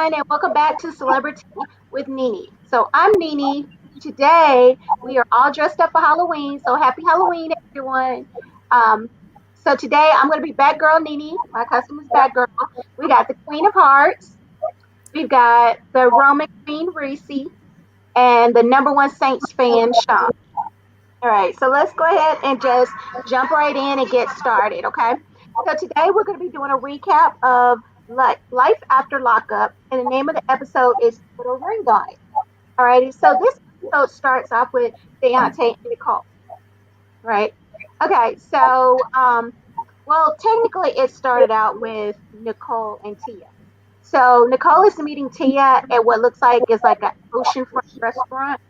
everyone, and welcome back to Celebrity with Nene. So I'm Nene. Today we are all dressed up for Halloween. So happy Halloween, everyone. Um, so today I'm going to be Batgirl Nene. My costume is Batgirl. We got the Queen of Hearts. We've got the Roman Queen Reese, and the number one Saints fan Shawn. All right, so let's go ahead and just jump right in and get started, okay? So today we're going to be doing a recap of life after lockup, and the name of the episode is Little Ring On It. All righty, so this episode starts off with Deontay and Nicole, right? Okay, so well, technically it started out with Nicole and Tia. So Nicole is meeting Tia at what looks like is like an oceanfront restaurant,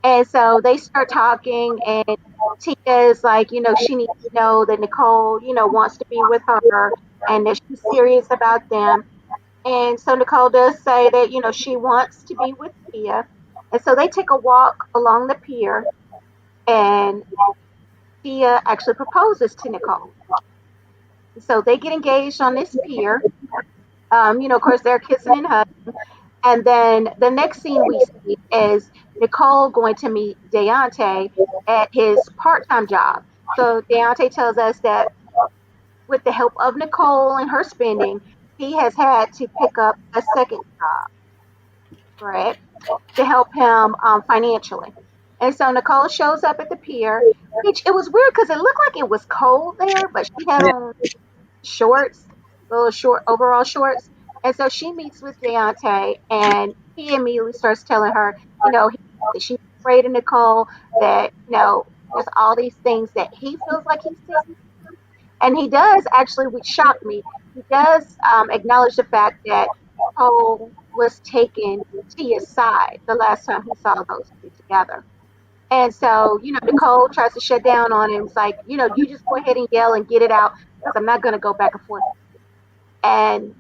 and so they start talking, and Tia is like, she needs to know that Nicole, wants to be with her and that she's serious about them. And so Nicole does say that, she wants to be with Tia. And so they take a walk along the pier, and Tia actually proposes to Nicole. So they get engaged on this pier. Of course, they're kissing and hugging. And then the next scene we see is Nicole going to meet Deontay at his part-time job. So Deontay tells us that with the help of Nicole and her spending, he has had to pick up a second job, right, to help him financially. And so Nicole shows up at the pier, which it was weird because it looked like it was cold there, but she had Yeah. on shorts, little short overall shorts. And so she meets with Deontay, and he immediately starts telling her, that she's afraid of Nicole, that, there's all these things that he feels like he's seeing. And he does actually, which shocked me, he does acknowledge the fact that Nicole was taking Tia's side the last time he saw those two together. And so, Nicole tries to shut down on him. It's like, you just go ahead and yell and get it out because I'm not going to go back and forth. And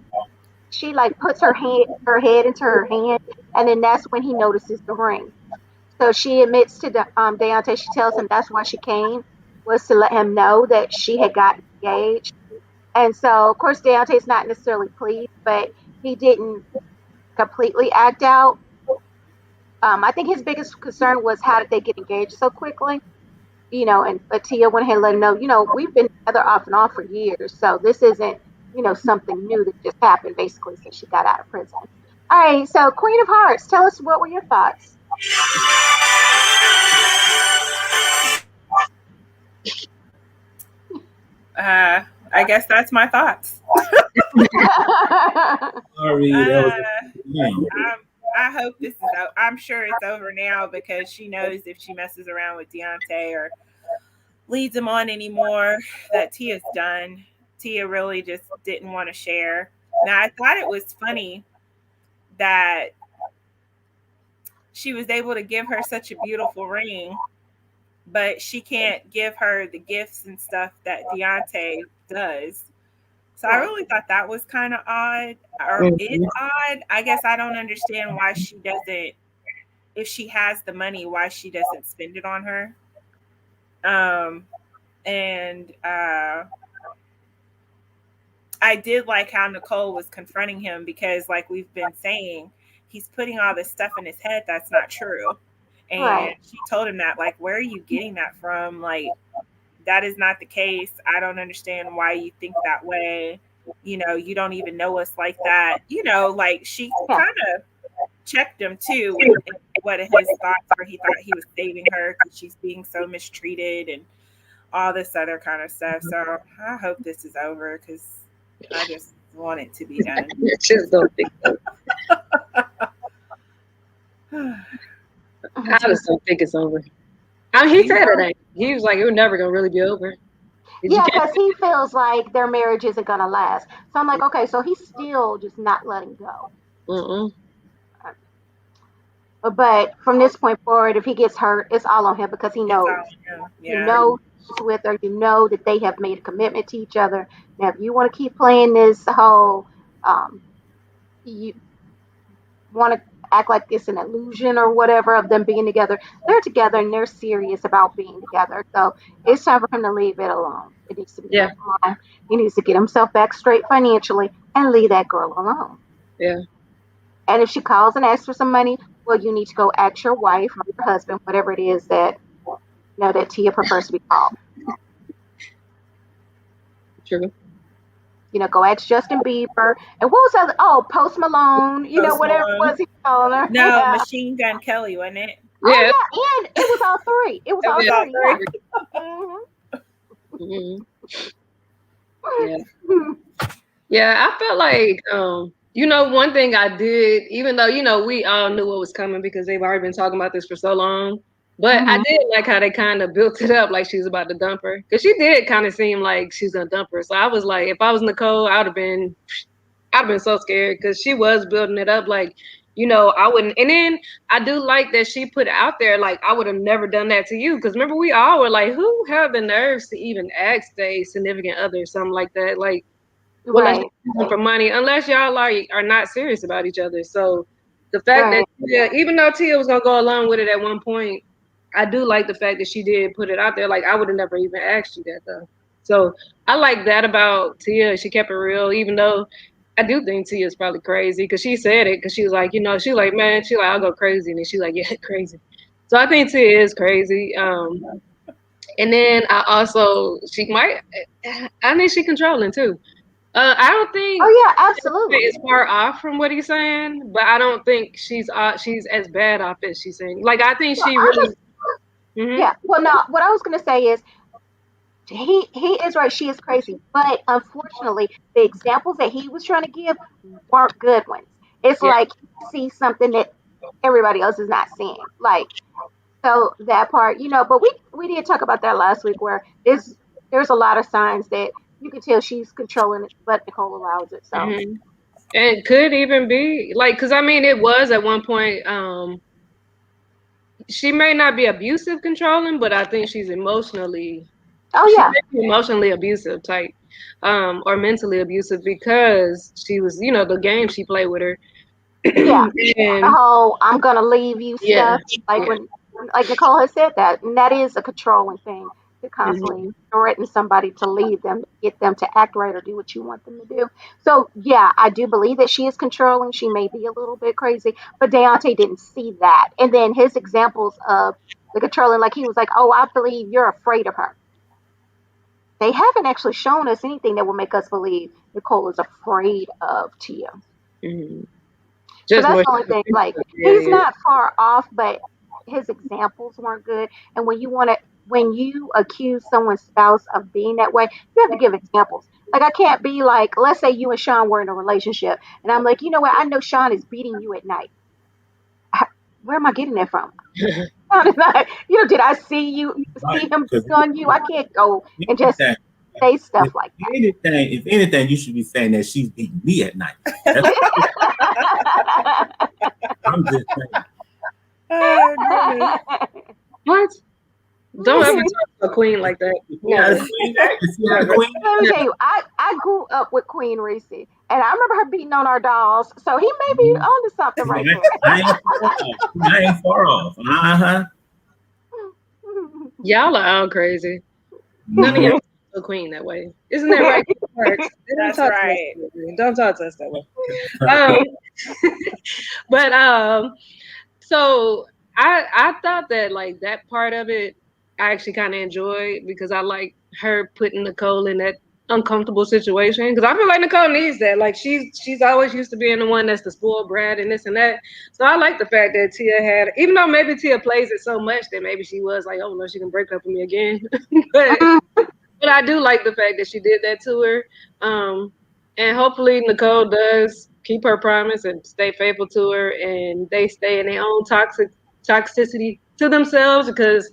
she like puts her head into her hand, and then that's when he notices the ring. So she admits to Deontay. She tells him that's why she came, was to let him know that she had gotten engaged. And so, of course, Deontay's not necessarily pleased, but he didn't completely act out. I think his biggest concern was how did they get engaged so quickly, and but Tia went ahead and let him know, we've been together off and on for years, so this isn't, something new that just happened basically since she got out of prison. All right, so Queen of Hearts, tell us what were your thoughts? I guess that's my thoughts. Sorry, that was I hope this is. I'm sure it's over now because she knows if she messes around with Deontay or leads him on anymore, that Tia's done. Tia really just didn't want to share. Now I thought it was funny that she was able to give her such a beautiful ring, but she can't give her the gifts and stuff that Deontay does. So I really thought that was kind of odd, or it's odd. I guess I don't understand why she doesn't, if she has the money, why she doesn't spend it on her. And I did like how Nicole was confronting him because, like we've been saying, he's putting all this stuff in his head that's not true. And Right. she told him that, like, where are you getting that from? Like, that is not the case. I don't understand why you think that way. You don't even know us like that. Like she kind of checked him too with what his thoughts were. He thought he was saving her because she's being so mistreated and all this other kind of stuff. So I hope this is over because I just want it to be done. just don't think so. I just don't think it's over. I mean, he said it ain't. He was like, it was never gonna really be over. Yeah, because he feels like their marriage isn't going to last. So I'm like, okay, so he's still just not letting go. Mm-mm. But from this point forward, if he gets hurt, it's all on him because he knows. Yeah. You know he's with her. You know that they have made a commitment to each other. Now, if you want to keep playing this whole, you want to act like it's an illusion or whatever of them being together, they're together and they're serious about being together. So it's time for him to leave it alone. It needs to be Yeah. alone. He needs to get himself back straight financially and leave that girl alone. Yeah. And if she calls and asks for some money, well, you need to go ask your wife or your husband, whatever it is that that Tia prefers to be called. True. Go ask Justin Bieber. And what was other? Oh, Post Malone. Post Whatever it Malone. was he calling her. No, Yeah. Machine Gun Kelly, wasn't it? Oh Yeah. yeah, and it was all three. It was It all was all three. three. Yeah. Mhm. Yeah. Yeah, I felt like, one thing I did, even though, we all knew what was coming because they've already been talking about this for so long, but I Mhm. did like how they kind of built it up like she was about to dump her. Because she did kind of seem like she's going to dump her. So I was like, if I was Nicole, I'd have been so scared because she was building it up like, I wouldn't. And then I do like that she put it out there like, I would have never done that to you. Because remember, we all were like, who have the nerves to even ask their significant other something like that? Like, well, let's Right. use them for money, unless y'all are not serious about each other. So the fact that Right. Even though Tia was gonna go along with it at one point, I do like the fact that she did put it out there. Like I would have never even asked you that though. So I like that about Tia. She kept it real, even though I do think Tia is probably crazy because she said it because she was like, she like, man, she like, I'll go crazy, and then she like, yeah, crazy. So I think Tia is crazy. And then I think she controlling too. I don't think Oh yeah, absolutely. is far off from what he's saying, but I don't think she's as bad off as she's saying. Like I think Well, she I really. just Hmm. yeah. Well, no. What I was gonna say is he is right. She is crazy, but unfortunately, the examples that he was trying to give weren't good ones. It's Yeah. like he sees something that everybody else is not seeing. Like so that part, But we did talk about that last week, where there's a lot of signs that you can tell she's controlling it, but Nicole allows it. So Hmm. And could even be like, because I mean, it was at one point. She may not be abusive controlling, but I think oh she yeah, may be emotionally abusive type, or mentally abusive because she was, the game she played with her, yeah. The and whole "I'm gonna leave you" yeah, stuff, like yeah. when, like Nicole has said that, and that is a controlling thing to constantly Hmm. threaten somebody to leave them, get them to act right or do what you want them to do. So yeah, I do believe that she is controlling. She may be a little bit crazy, but Deontay didn't see that. And then his examples of the controlling, like he was like, "Oh, I believe you're afraid of her." They haven't actually shown us anything that will make us believe Nicole is afraid of Tia. Hmm. So Just that's more. the only thing. Like Yeah, he's yeah. not far off, but his examples weren't good. And when you accuse someone's spouse of being that way, you have to give examples. Like I can't be like, let's say you and Shawn were in a relationship, and I'm like, you know what? I know Shawn is beating you at night. Where am I getting that from? How did I, did I see Right. him Because beating on you? I can't go and just anything, say stuff if like if anything, you should be saying that she's beating me at night. That's that. I'm just saying. Oh goodness. What? Don't ever talk to a queen like that. Yeah, Never. see how the Never. queen. Let me tell you, I grew up with Queen Reese, and I remember her beating on our dolls. So he may be onto something See, right I ain't far off. I ain't far off. Uh huh. Y'all are all crazy. None of Mm-hmm. y'all talk to a queen that way. Isn't that right? Parks? They don't That's talk to us right. that way. Don't talk to us that way. Um, but so I thought that like that part of it I actually kind of enjoyed because I like her putting Nicole in that uncomfortable situation because I feel like Nicole needs that. Like she's always used to being the one that's the spoiled brat and this and that. So I like the fact that Tia had, even though maybe Tia plays it so much that maybe she was like, oh no, she can break up with me again. but but I do like the fact that she did that to her. And hopefully Nicole does keep her promise and stay faithful to her, and they stay in their own toxicity to themselves because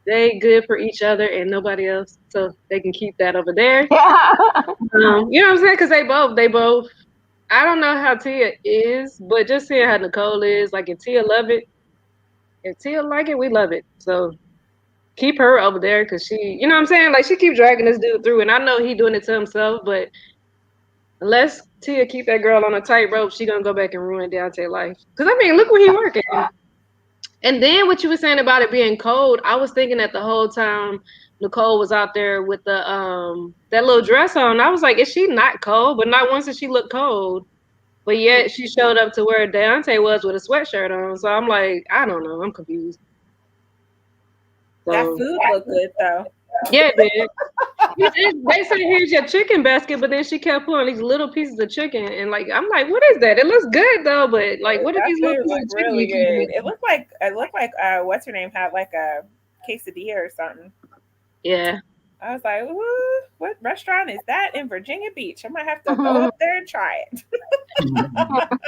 they good for each other and nobody else. So they can keep that over there. Yeah. You know what I'm saying? Because they both. I don't know how Tia is, but just seeing how Nicole is, like if Tia love it, if Tia like it, we love it. So keep her over there because you know what I'm saying? Like she keep dragging this dude through, and I know he doing it to himself, but unless Tia keep that girl on a tightrope, she gonna go back and ruin Deontay's life. Because I mean, look where he working. And then what you were saying about it being cold, I was thinking that the whole time Nicole was out there with the that little dress on. I was like, is she not cold? But not once did she look cold. But yet she showed up to where Deontay was with a sweatshirt on. So I'm like, I don't know. I'm confused. That So food looked good though. yeah, it did. They said here's your chicken basket, but then she kept putting these little pieces of chicken, and like I'm like, what is that? It looks good though, but like, what are That these little food pieces of looked chicken really you keep good. eating? It looked like what's her name had like a quesadilla or something. Yeah, I was like, ooh, what restaurant is that in Virginia Beach? I might have to go up there and try it.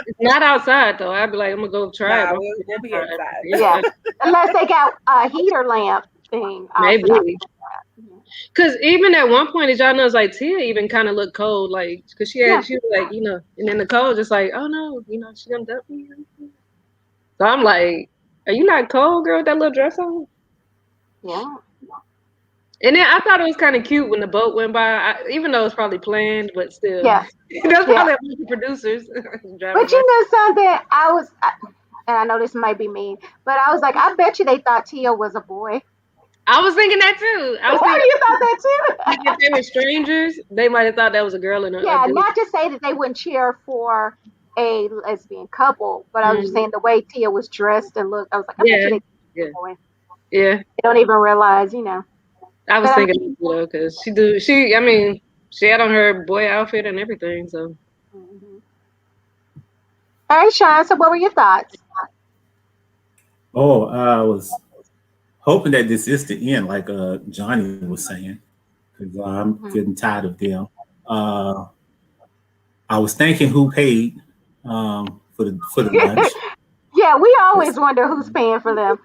it's not outside though. I'd be like, I'm gonna go try it. Nah, But we'll be inside. Yeah, unless they got a heater lamp thing outside. maybe. Cause even at one point, did y'all know, it's like Tia even kind of looked cold, like, cause Yeah, she was like, and then Nicole just like, oh no, she gonna dump me. So I'm like, are you not cold, girl, with that little dress on? yeah, And then I thought it was kind of cute when the boat went by, even though it's probably planned, but still, yeah, that's yeah. probably a bunch of producers driving But by. you know something, and I know this might be mean, but I was like, I bet you they thought Tia was a boy. I was thinking that too. I was thinking You thought that like too? if they were strangers, they might have thought that was a girl and a Yeah, dude. not to say that they wouldn't cheer for a lesbian couple, but I was just Mm, saying the way Tia was dressed and looked, I was like, I bet yeah, you they thought yeah, he was a boy. yeah. They don't even realize. I was But I thinking mean, that too, though, because I mean, she had on her boy outfit and everything. So mhm. All right, Sean. So, what were your thoughts? Oh, I was hoping that this is the end, like Johnny was saying, because I'm Mhm. getting tired of them. Uh, I was thinking who paid for the lunch. Yeah, we 'Cause, always wonder who's paying for them.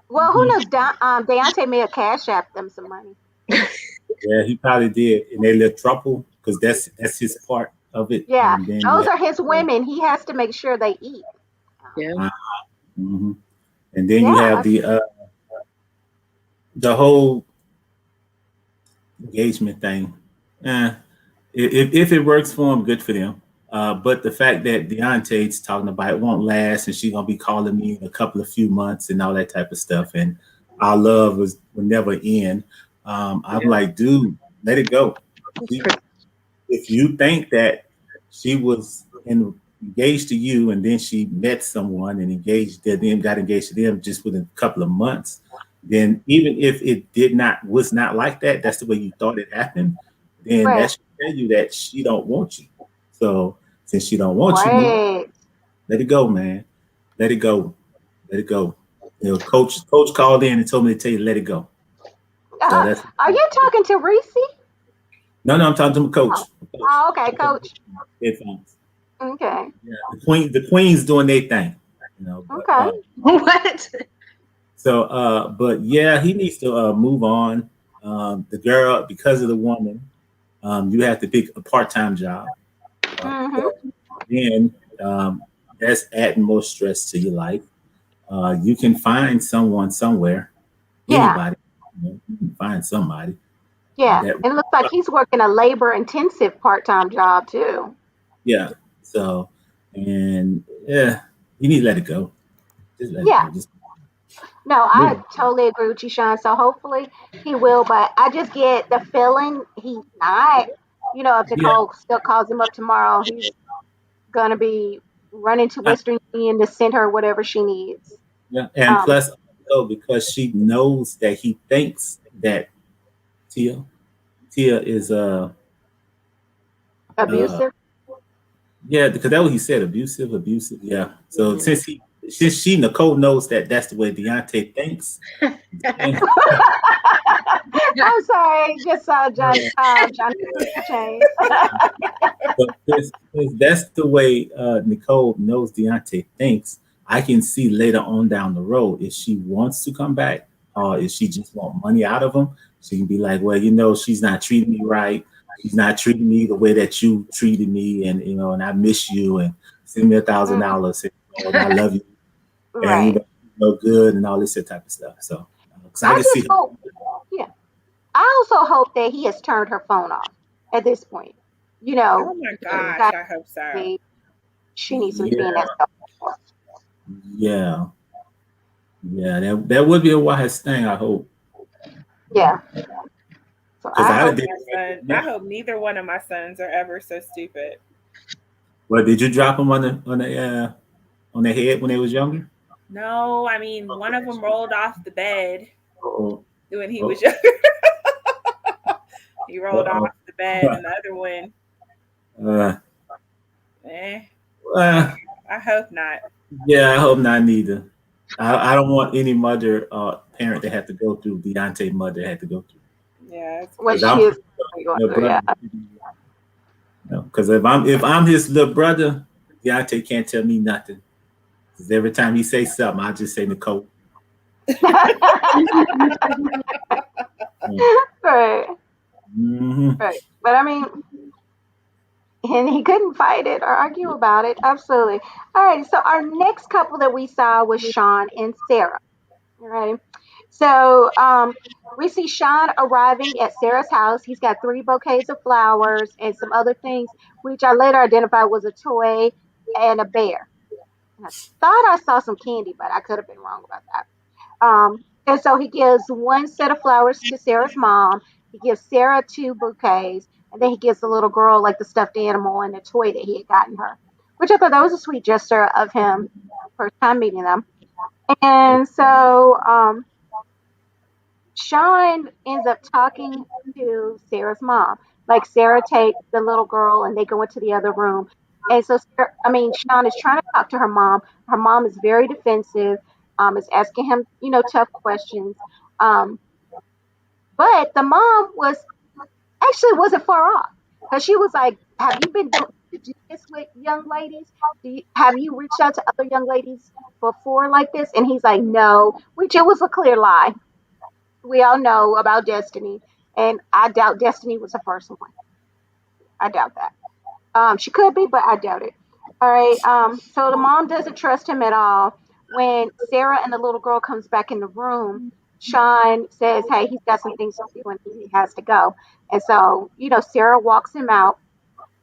Well, who knows? Deontay may have cash apped them some money. yeah, he probably did, and they let trouble because that's his part of it, Yeah, and then you those have are his women. He has to make sure they eat. yeah, uh, mhm. and then you have Yeah, the whole engagement thing. Eh, if it works for them, good for them. But the fact that Deontay's talking about it won't last, and she's gonna be calling me in a couple of few months and all that type of stuff, and our love will never end. I'm yeah. like, dude, let it go. It's She, pretty. if you think that she was engaged to you and then she met someone and then got engaged to them just within a couple of months, then even if it was not like that, that's the way you thought it happened, then right, that should tell you that she don't want you. So since she don't want you, right. let it go, man. Let it go. Let it go. Coach called in and told me to tell you let it go. So Uh, that's are you talking to Reese? no, I'm talking to my Oh, coach. oh, okay, Coach. Headphones. Okay, Yeah, the queen's doing their thing, But okay. What? but yeah, he needs to move on. The girl, because of the woman, you have to pick a part-time job. Mm-hmm. Then that's adding more stress to your life. You can find someone somewhere, Yeah, anybody, you can find somebody yeah. that, And it looks like he's working a labor-intensive part-time job too. yeah. So, and yeah, you need to let it go. Just let it Yeah. go. Just No, move I on. totally agree with you, Sean. So hopefully he will, but I just get the feeling he's not. If Yeah, Nicole still calls him up tomorrow, he's gonna be running to I, Western Union to send her whatever she needs. yeah. And Um, plus, also because she knows that he thinks that Tia Tia is uh Abusive. yeah, because that's what he said, abusive, yeah. So Mhm. since she Nicole knows that that's the way Deontay thinks, then, I'm sorry, just saw Johnny Change. but since that's the way Nicole knows Deontay thinks, I can see later on down the road if she wants to come back or if she just want money out of him, she can be like, well, she's not treating me right. She's not treating me the way that you treated me, and and I miss you, and send me Mm, $1,000, and I love you, and right. no good, and all this type of stuff. So, because I I can see just her. hope. Yeah. I also hope that he has turned her phone off at this point. You Oh know, my Yeah. gosh, that I hope so. she needs to be in Yeah, that stuff. yeah, yeah. That would be a wise thing, I hope, Yeah. So because I I I hope. hope did it my right son. with I him. hope neither one of my sons are ever so stupid. Well, did you drop them on their head when they was younger? No, I mean one of them rolled off the bed Oh, when he was oh, young. He rolled off oh. the bed, and the other one, Uh, eh, I uh, I hope not. yeah, I hope not neither. I don't want any mother parent to have to go through Deontay mother had to go through. Yeah, it's What Because crazy. she I'm is going the through, brother. yeah. Because if I'm his little brother, Deontay can't tell me nothing. Because every time he say something, I just say Nicole. Right, Mm-hmm. right. But I mean, and he couldn't fight it or argue about it. Absolutely. All right. So our next couple that we saw was Shawn and Sarah. All right. So we see Shawn arriving at Sarah's house. He's got three bouquets of flowers and some other things, which I later identified was a toy and a bear. And I thought I saw some candy, but I could have been wrong about that. And so he gives one set of flowers to Sarah's mom. He gives Sarah two bouquets, and then he gives the little girl like the stuffed animal and the toy that he had gotten her, which I thought that was a sweet gesture of him, first time meeting them. And so Shawn ends up talking to Sarah's mom. Like Sarah takes the little girl and they go into the other room. And so, Sarah, I mean, Shawn is trying to talk to her mom. Her mom is very defensive, is asking him, tough questions. Um, but the mom was actually wasn't far off because she was like, "Have you been do this with young ladies? Have you reached out to other young ladies before like this?" And he's like, "No," which it was a clear lie. We all know about Destiny, and I doubt Destiny was the first one. I doubt that. She could be, but I doubt it. All right. So the mom doesn't trust him at all. When Sarah and the little girl comes back in the room, Shawn says, "Hey, he's got some things to do and he has to go." And so, Sarah walks him out.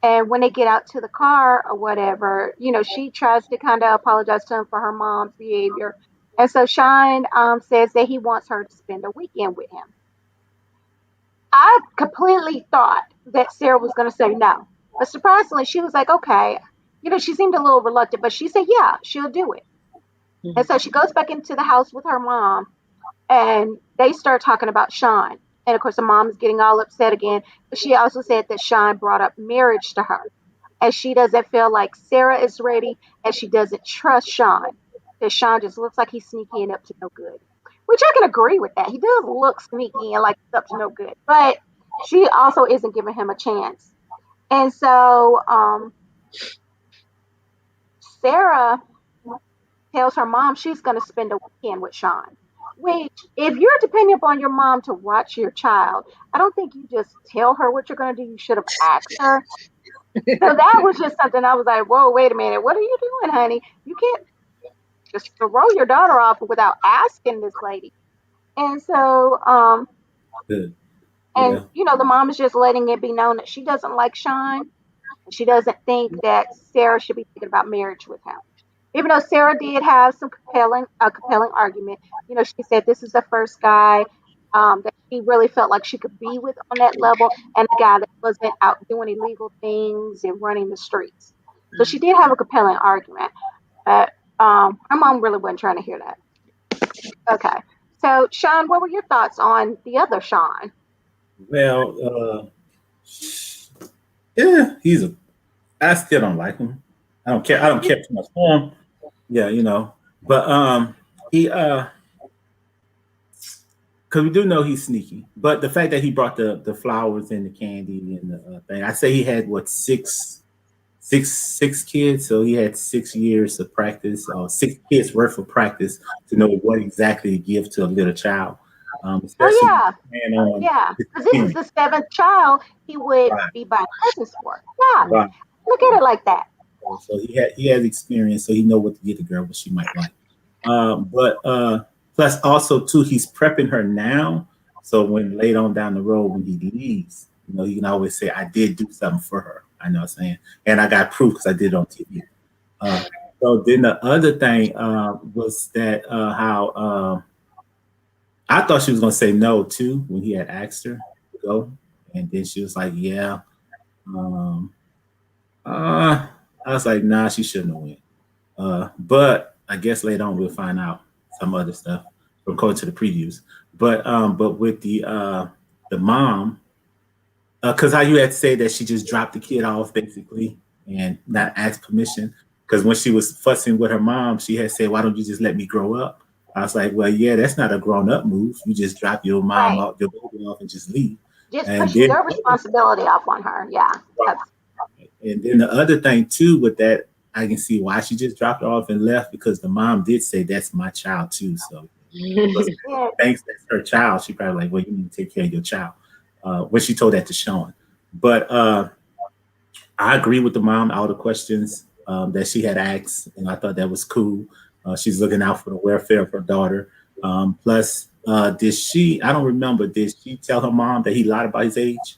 And when they get out to the car or whatever, she tries to kind of apologize to him for her mom's behavior. And so Shawn says that he wants her to spend a weekend with him. I completely thought that Sarah was going to say no. But surprisingly, she was like, okay. She seemed a little reluctant, but she said, yeah, she'll do it. And so she goes back into the house with her mom and they start talking about Shawn. And of course, the mom is getting all upset again. But she also said that Shawn brought up marriage to her. And she doesn't feel like Sarah is ready and she doesn't trust Shawn. That Shawn just looks like he's sneaky and up to no good. Which I can agree with that. He does look sneaky and like he's up to no good. But she also isn't giving him a chance. And so Sarah tells her mom she's going to spend a weekend with Shawn. Which, if you're depending upon your mom to watch your child, I don't think you just tell her what you're going to do. You should have asked her. So that was just something I was like, whoa, wait a minute. What are you doing, honey? You can't just throw your daughter off without asking this lady. And so, Good. and Yeah. the mom is just letting it be known that she doesn't like Shawn. She doesn't think that Sarah should be thinking about marriage with him. Even though Sarah did have some compelling argument, she said this is the first guy that she really felt like she could be with on that level, and a guy that wasn't out doing illegal things and running the streets. So she did have a compelling argument, but her mom really wasn't trying to hear that. Okay, so Shawn, what were your thoughts on the other Shawn? Well, yeah, he's a. I still don't like him. I don't care. I don't care too much for him. Yeah, but he because we do know he's sneaky. But the fact that he brought the flowers and the candy and the thing, I say he had what six kids, so he had 6 years of practice, or 6 kids worth of practice to know what exactly to give to a little child, Oh especially yeah, on yeah, his because this is parents. the seventh child he would Right, be buying presents for. Yeah, right. look at it like that. So he has experience, so he know what to get the girl what she might like. But plus also too, he's prepping her now. So when later on down the road when he leaves, he can always say, "I did do something for her." I know what I'm saying, and I got proof because I did it on TV. Uh, so then the other thing was that how I thought she was gonna say no too when he had asked her to go, and then she was like, "Yeah." Um, uh, I was like, nah, she shouldn't have went. But I guess later on we'll find out some other stuff according to the previews. But with the mom, because how you had said that she just dropped the kid off basically and not asked permission. Because when she was fussing with her mom, she had said, "Why don't you just let me grow up?" I was like, "Well, yeah, that's not a grown up move. You just drop your mom Right. off, your baby off, and just leave." Just And pushing then, your responsibility off on her. Yeah. That's and then the other thing too with that, I can see why she just dropped her off and left because the mom did say that's my child too. So because yeah. thanks that's her child, she probably like, well, you need to take care of your child. When she told that to Shawn, but I agree with the mom. All the questions that she had asked, and I thought that was cool. She's looking out for the welfare of her daughter. Plus, did she? I don't remember. Did she tell her mom that he lied about his age?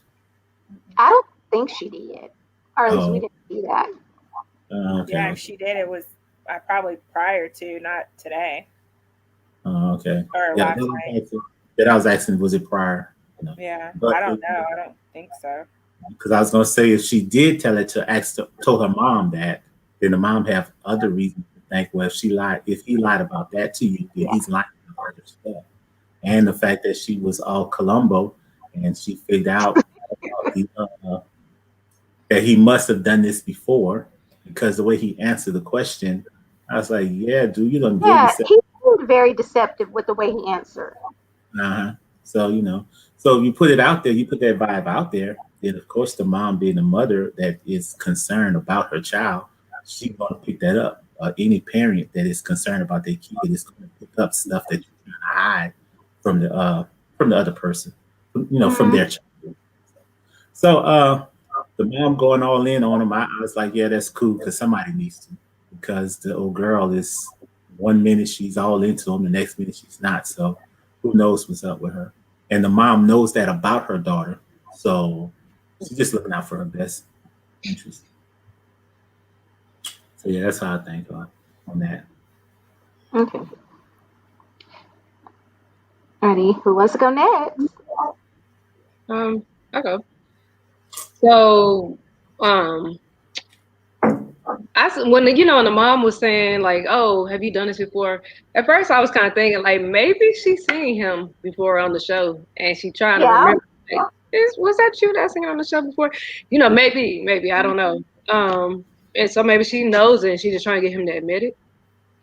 I don't think she did. Or at least we Oh, didn't see that. okay, Yeah, if okay, she did, it was probably prior to, not today okay. or Yeah, last night. that I was asking, was it prior? No, Yeah, but I don't know. I don't think so. because I was gonna say if she did tell it to ask, told her mom that, then the mom have other reasons to think. Well, if she lied, if he lied about that to you, then Yeah. he's lying about other stuff. And the fact that she was all Columbo and she figured out the, that he must have done this before because the way he answered the question, I was like, yeah, dude, you done gave Yeah. yourself. He seemed very deceptive with the way he answered. Uh-huh. So, so if you put it out there, you put that vibe out there, then of course the mom being the mother that is concerned about her child, she's going to pick that up. Any parent that is concerned about their kid is going to pick up stuff that you're trying to hide from the other person, from Hmm. their child. So the mom going all in on him, I was like, yeah, that's cool because somebody needs to. Because the old girl is 1 minute she's all into him, the next minute she's not. So who knows what's up with her? And the mom knows that about her daughter. So she's just looking out for her best interest. So yeah, that's how I think on that. Okay. Ready? Who wants to go next? Okay. So, um, when when the mom was saying like, "Oh, have you done this before?" At first, I was kind of thinking like maybe she's seen him before on the show, and she trying to Yeah. remember. Like, was that you that seen on the show before? Maybe I don't know. And so maybe she knows it, and she just trying to get him to admit it.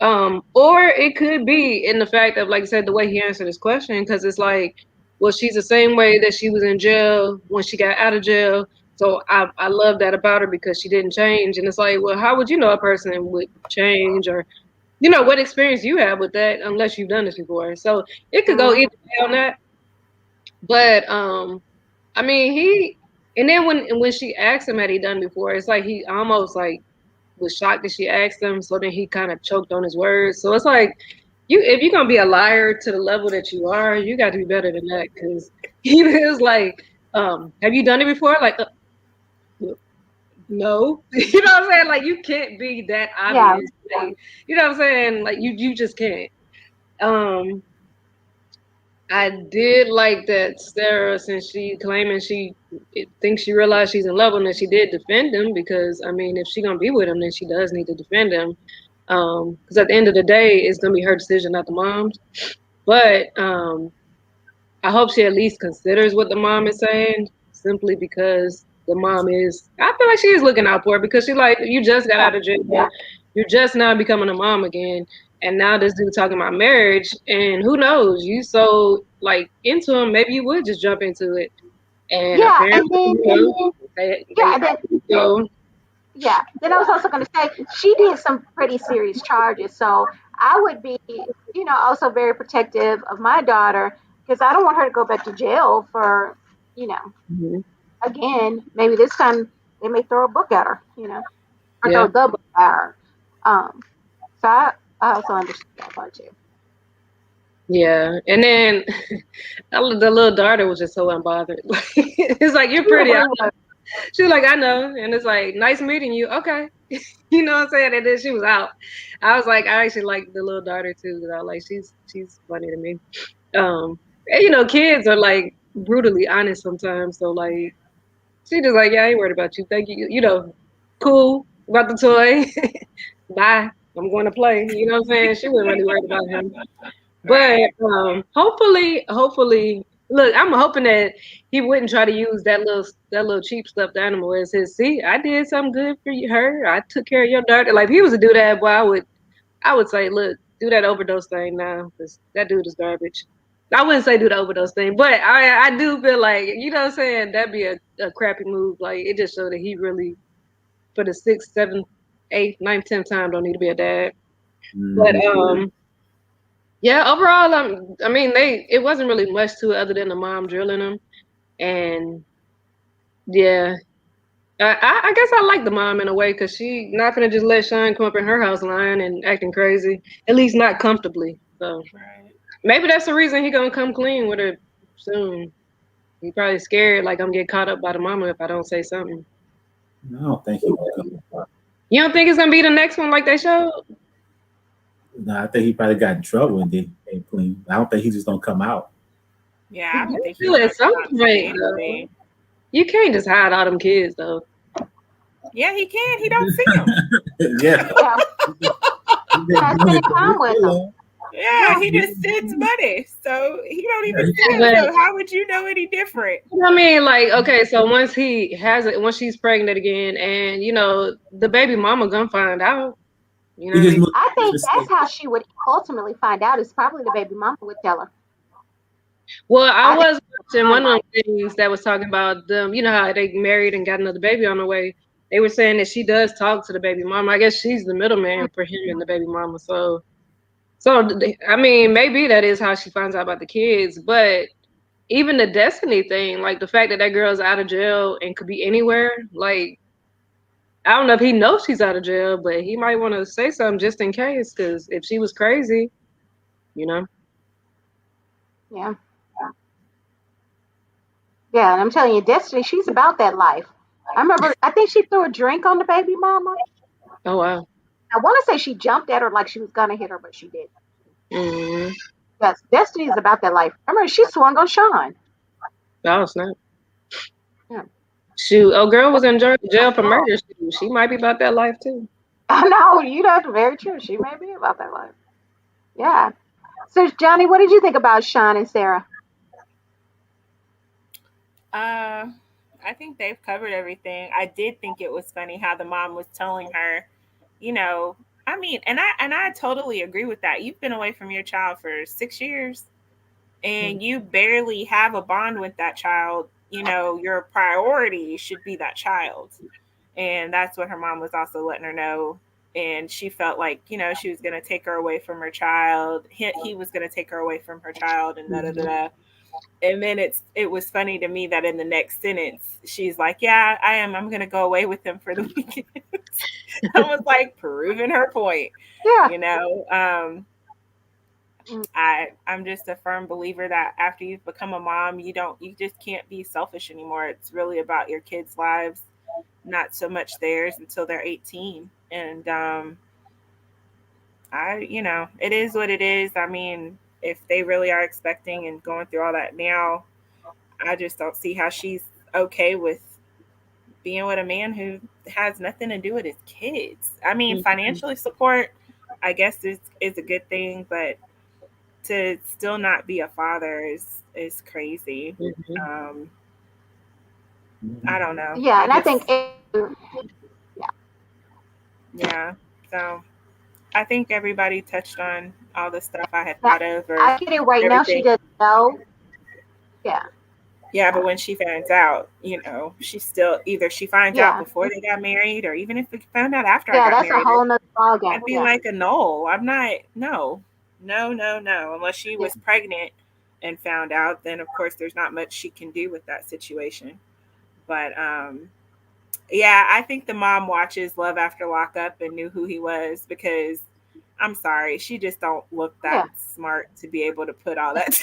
Or it could be in the fact of, like I said, the way he answered his question, because it's like, well, she's the same way that she was in jail when she got out of jail. So I love that about her because she didn't change. And it's like, well, how would you know a person would change, or what experience you have with that unless you've done this before? So it could go Hmm. either way on that. But I mean, and then when she asked him had he done before, it's like he almost like was shocked that she asked him, so then he kind of choked on his words. So it's like, if you're gonna be a liar to the level that you are, you got to be better than that. Because he was like, have you done it before? Like, no. You know what I'm saying? Like, you can't be that Yeah. obvious. Like, you know what I'm saying? Like, you just can't. Um, I did like that Sarah, since she claiming she thinks she realized she's in love with him, that she did defend him, because I mean, if she gonna be with him, then she does need to defend him. Because at the end of the day, it's gonna be her decision, not the mom's. But I hope she at least considers what the mom is saying, simply because the mom is. I feel like she is looking out for her, because she like, you just got Yeah. out of jail, you're just now becoming a mom again, and now this dude talking about marriage, and who knows, you so like into him, maybe you would just jump into it, and Yeah. apparently, And then they yeah. And then so yeah. Then I was also going to say she did some pretty serious charges. So I would be, also very protective of my daughter because I don't want her to go back to jail for, you know, mhm, again, maybe this time they may throw a book at her, or throw yeah. the book at her. Um, so I also understand that part too. Yeah, and then the little daughter was just so unbothered. It's like, you're She pretty. really was. She was like, I know, and it's like, nice meeting you. Okay, you know what I'm saying. And then she was out. I was like, I actually like the little daughter too, because I like, she's funny to me. And, kids are like brutally honest sometimes. So like, she just like, yeah, I ain't worried about you. Thank you. Cool. about the toy. Bye. I'm going to play. You know what I'm saying? She wasn't really worried about him. But Right. hopefully, look, I'm hoping that he wouldn't try to use that little cheap stuffed animal as his. See, I did something good for her. I took care of your daughter. Like if he was to do that, boy, I would say, look, do that overdose thing now, because that dude is garbage. I wouldn't say do the overdose thing, but I do feel like, you know what I'm saying, that'd be a crappy move. Like it just showed that he really, for the sixth, seventh, eighth, ninth, 10th time, don't need to be a dad. But Mhm. yeah, overall, I mean, it wasn't really much to it other than the mom drilling him, and yeah, I guess I like the mom in a way because she not gonna just let Shawn come up in her house lying and acting crazy, at least not comfortably. So Right. maybe that's the reason he gonna come clean with her soon. He probably scared like I'm getting caught up by the mama if I don't say something. I don't think he would come. You don't think it's gonna be the next one like they showed? No, I think he probably got in trouble and then came clean. I don't think he's just gonna come out. Yeah, You I don't think he's do at gonna some come out till the point end of though. it. You can't just hide all them kids though. Yeah, he can. He don't see him. Yeah. Yeah, He been try doing spending it for time with so them. long. Yeah, Yeah, he just sends money, so he don't Yeah, even he see him. But So how would you know any different? I mean, like, okay, so once he has it, once she's pregnant again, and the baby mama gonna find out. You know he what I just mean? moved I to think the that's state. how she would ultimately find out. Is probably the baby mama would tell her. Well, I I think was watching one of timeline. them things that was talking about them. You know how they married and got another baby on the way. They were saying that she does talk to the baby mama. I guess she's the middleman for him and the baby mama. I mean, maybe that is how she finds out about the kids. But even the destiny thing, like the fact that that girl's out of jail and could be anywhere, like I don't know if he knows she's out of jail, but he might want to say something just in case. Because if she was crazy, you know. Yeah, yeah, and I'm telling you, Destiny, she's about that life. I remember, I think she threw a drink on the baby mama. Oh wow. I want to say she jumped at her like she was gonna hit her, but she didn't. Mm-hmm. Yes, Destiny is about that life. I remember she swung on Shawn. Oh snap. Yeah. Shoot, oh girl was in jail for murder. Shoot, she might be about that life too. I know, that's very true. She may be about that life. Yeah. So, Johnny, what did you think about Shawn and Sarah? Uh, I think they've covered everything. I did think it was funny how the mom was telling her, you know, I mean, and I totally agree with that. You've been away from your child for 6 years, and you barely have a bond with that child. Your priority should be that child, and that's what her mom was also letting her know. And she felt like she was going to take her away from her child. He was going to take her away from her child, and da da da Mm-hmm. da. And then it was funny to me that in the next sentence she's like, "Yeah, I am. I'm gonna go away with him for the weekend." I was like, proving her point. Yeah. You know, Mm, I'm just a firm believer that after you've become a mom, you just can't be selfish anymore. It's really about your kids' lives, not so much theirs until they're 18. And it is what it is. I mean, if they really are expecting and going through all that now, I just don't see how she's okay with being with a man who has nothing to do with his kids. I mean, Mm-hmm. financially support, I guess is a good thing, but to still not be a father is crazy. Mm-hmm. Um, I Mhm. don't know. yeah, I and I just think, yeah, yeah. So I think everybody touched on all the stuff I had that, thought of or I get it right now. She everything. doesn't know. Yeah, Yeah, but when she finds out, she still either she finds out yeah, before they got married, or even if we found out after I yeah. got That's a married, whole nother ball I'd game. be Yeah, like a no. I'm not. No, no, no, no. Unless she yeah, was pregnant and found out, then of course there's not much she can do with that situation. But yeah, I think the mom watches Love After Lockup and knew who he was because I'm sorry, she just don't look that yeah. smart to be able to put all that.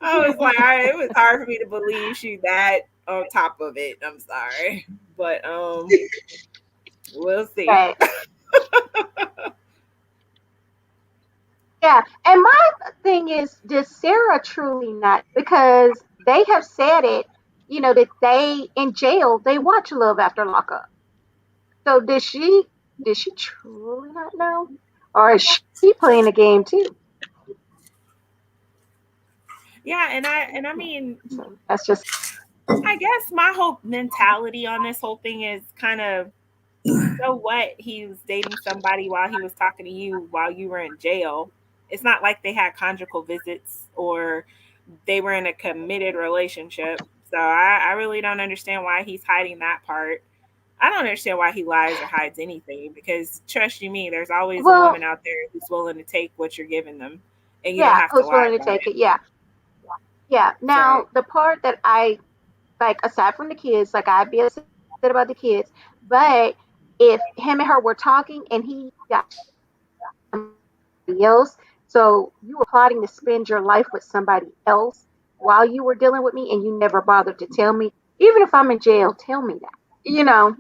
I was like, it was hard for me to believe she that on top of it. I'm sorry, but we'll see. Right. Yeah. And my thing is, does Sarah truly not? Because they have said it. that they in jail they watch Love After Lockup. So did she truly not know, or is she playing the game too? Yeah, and I mean, So that's just I guess my whole mentality on this whole thing is kind of, so what, he was dating somebody while he was talking to you while you were in jail. It's not like they had conjugal visits or they were in a committed relationship. So I really don't understand why he's hiding that part. I don't understand why he lies or hides anything, because trust you me, there's always a well, woman out there who's willing to take what you're giving them, and you don't yeah. have to Who's lie willing to about take it. it? Yeah, yeah. So Now the part that I like, aside from the kids, like I'd be upset about the kids, but if him and her were talking and he got somebody else, so you were plotting to spend your life with somebody else while you were dealing with me, and you never bothered to tell me, even if I'm in jail, tell me that. You know,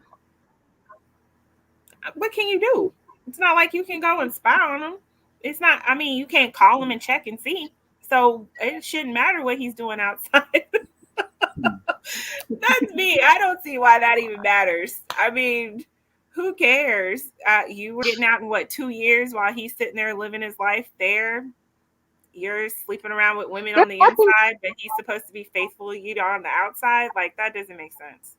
what can you do? It's not like you can go and spy on him. It's not. I mean, you can't call him and check and see. So it shouldn't matter what he's doing outside. That's me. I don't see why that even matters. I mean, who cares? You were getting out in what, 2 years while he's sitting there living his life there. You're sleeping around with women they're on the watching. inside, but he's supposed to be faithful to you on the outside. Like, that doesn't make sense.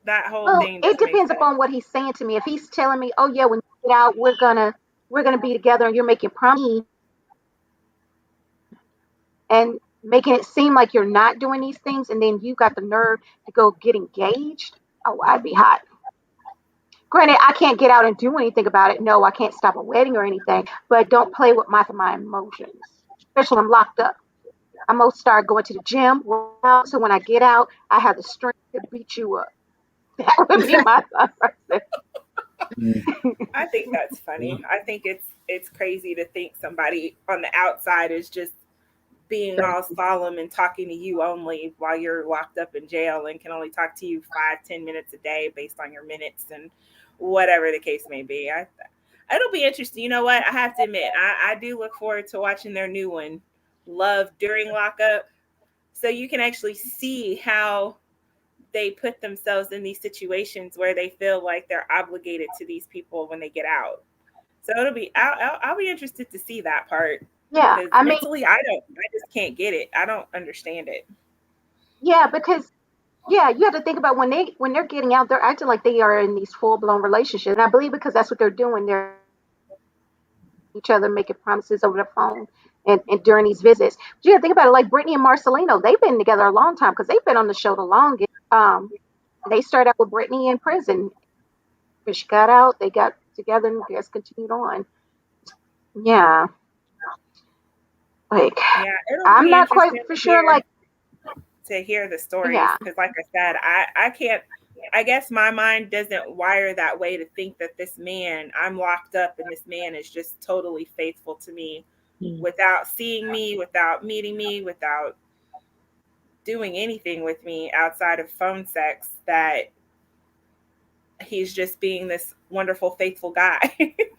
That whole Well, thing it doesn't make depends sense. upon what he's saying to me. If he's telling me, "Oh yeah, when you get out, we're gonna be together," and you're making promises and making it seem like you're not doing these things, and then you got the nerve to go get engaged, oh, I'd be hot. Granted, I can't get out and do anything about it. No, I can't stop a wedding or anything, but don't play with my emotions, especially when I'm locked up. I'm going to start going to the gym, work out, so when I get out, I have the strength to beat you up. That would be my thought process. Mm. I think that's funny. I think it's crazy to think somebody on the outside is just being all solemn and talking to you only while you're locked up in jail and can only talk to you 5-10 minutes a day based on your minutes and whatever the case may be. It'll be interesting. You know what? I have to admit, I do look forward to watching their new one, Love During Lockup, so you can actually see how they put themselves in these situations where they feel like they're obligated to these people when they get out. So it'll be, I'll be interested to see that part, Yeah, because I mean, mentally I just can't get it. I don't understand it. yeah, because yeah, you have to think about when they're getting out, they're acting like they are in these full blown relationships, and I believe because that's what they're doing. They're each other, making promises over the phone and during these visits. But you have to think about it, like Brittany and Marcelino, they've been together a long time because they've been on the show the longest. They started out with Brittany in prison. When she got out, they got together and just continued on. Yeah, like Yeah, it'll I'm be not quite interesting for sure. Like, to hear the stories, yeah, because like I said, I can't, I guess my mind doesn't wire that way to think that this man, I'm locked up and this man is just totally faithful to me without seeing me, without meeting me, without doing anything with me outside of phone sex, that he's just being this wonderful faithful guy.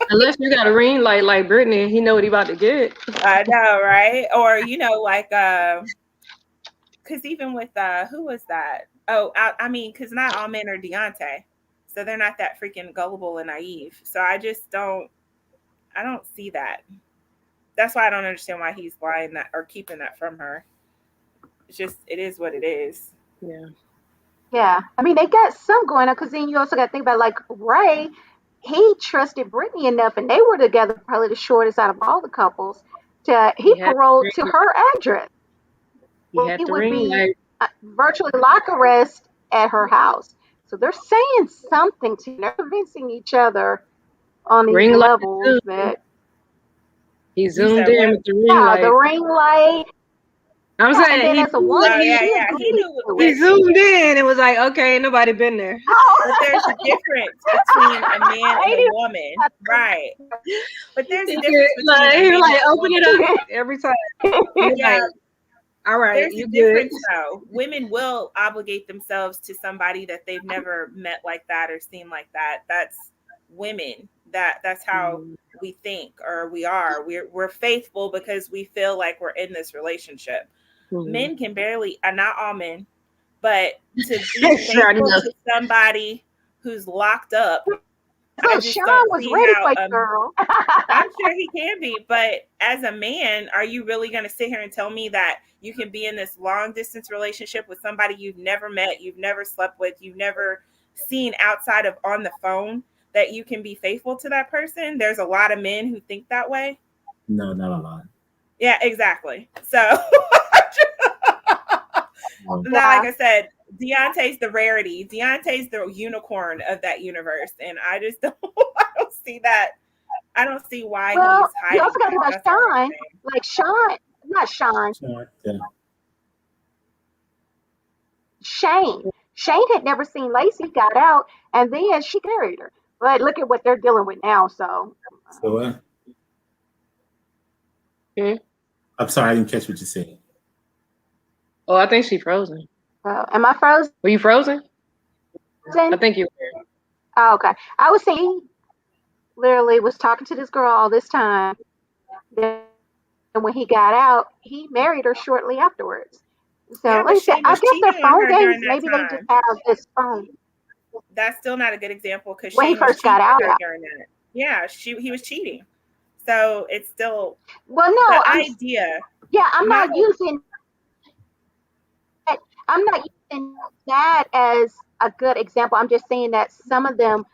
Unless you got a ring light like Brittany, he know what he about to get. I know, right? Or like because even with who was that? Oh, I mean, because not all men are Deontay, so they're not that freaking gullible and naive. So I don't see that. That's why I don't understand why he's lying that or keeping that from her. It's just, it is what it is. Yeah. yeah. I mean, they got some going on because then you also got to think about like Ray. He trusted Brittany enough, and they were together probably the shortest out of all the couples. To he He had paroled to her address. he He had the would ring be light. virtually lock arrest at her house. So they're saying something to, they're convincing each other on these Ring light levels too. that, He You zoomed said in what? with the ring yeah, the light. ring light. I'm Yeah, and saying then he as a knew Oh woman, yeah, she yeah. He agreed knew, to he but it. zoomed in and was like, okay, ain't nobody been there. there's a difference between a man and Ain't a even woman, right? But there's a He difference between a he was man and like, a open it woman. up every time. He was Yeah, like, all right, there's a you good. difference though. Women will obligate themselves to somebody that they've never met like that or seen like that. That's women. That's how Mm. we think, or we are. We're faithful because we feel like we're in this relationship. Men can barely, not all men, but to be Sure, I faithful know. to somebody who's locked up, I Look, just Shawn don't was see ready how. for you, girl. I'm sure he can be, but as a man, are you really going to sit here and tell me that you can be in this long distance relationship with somebody you've never met, you've never slept with, you've never seen outside of on the phone, that you can be faithful to that person? There's a lot of men who think that way. No, not a lot. Yeah, exactly. So now, Yeah. like I said, Deontay's the rarity. Deontay's the unicorn of that universe, and I just don't. I don't see that. I don't see why he's Well, you hiding also got to that. think about That's all I'm Shawn. saying. Like Shawn, not Shawn, Sure. Yeah. Shane. Shane had never seen Lacey, got out, and then she married her. But look at what they're dealing with now. So, So Hmm? I'm sorry, I didn't catch what you said. Oh, I think she frozen. am I frozen? Were you frozen? I think you were. Oh, okay. I was saying, literally was talking to this girl all this time. Then when he got out, he married her shortly afterwards. So, Yeah, like but I said, Shane I was guess they're cheating on phone her games. during that Maybe they just time. have this phone. That's still not a good example because When he Shane was first cheating got out, on her yeah. during that. Yeah, he was cheating. So it's still Well, the no, idea. I'm My not whole using that. I'm not using that as a good example. I'm just saying that some of them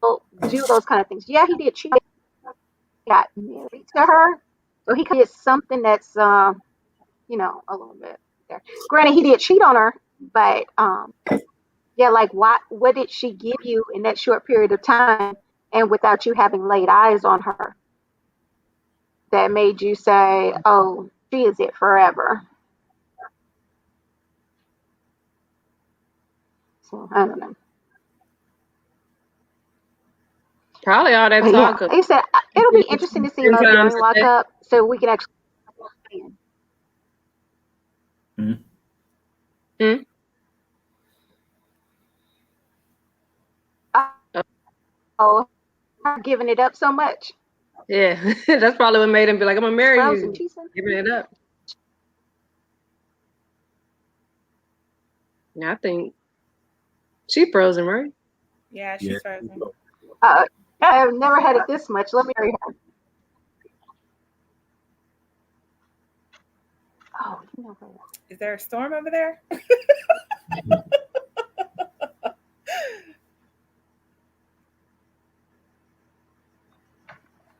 will do those kind of things. Yeah, he did cheat. Got married to her, so he did something that's a little bit there. Granted, he did cheat on her, but yeah, like what did she give you in that short period of time and without you having laid eyes on her that made you say, oh, she is it forever? So I don't know. Probably all that But yeah, talk of like I said, it'll be interesting to see 10 times during a day. lockup so we can actually understand. Hmm? Hmm? Oh, giving it up so much. Yeah, that's probably what made him be like, I'm gonna It's marry frozen. you. She said, Giving it up. Yeah, I think she frozen, right? yeah, Yeah. she's frozen. I've never had it this much. Let me marry her. Oh, you know what? Is there a storm over there?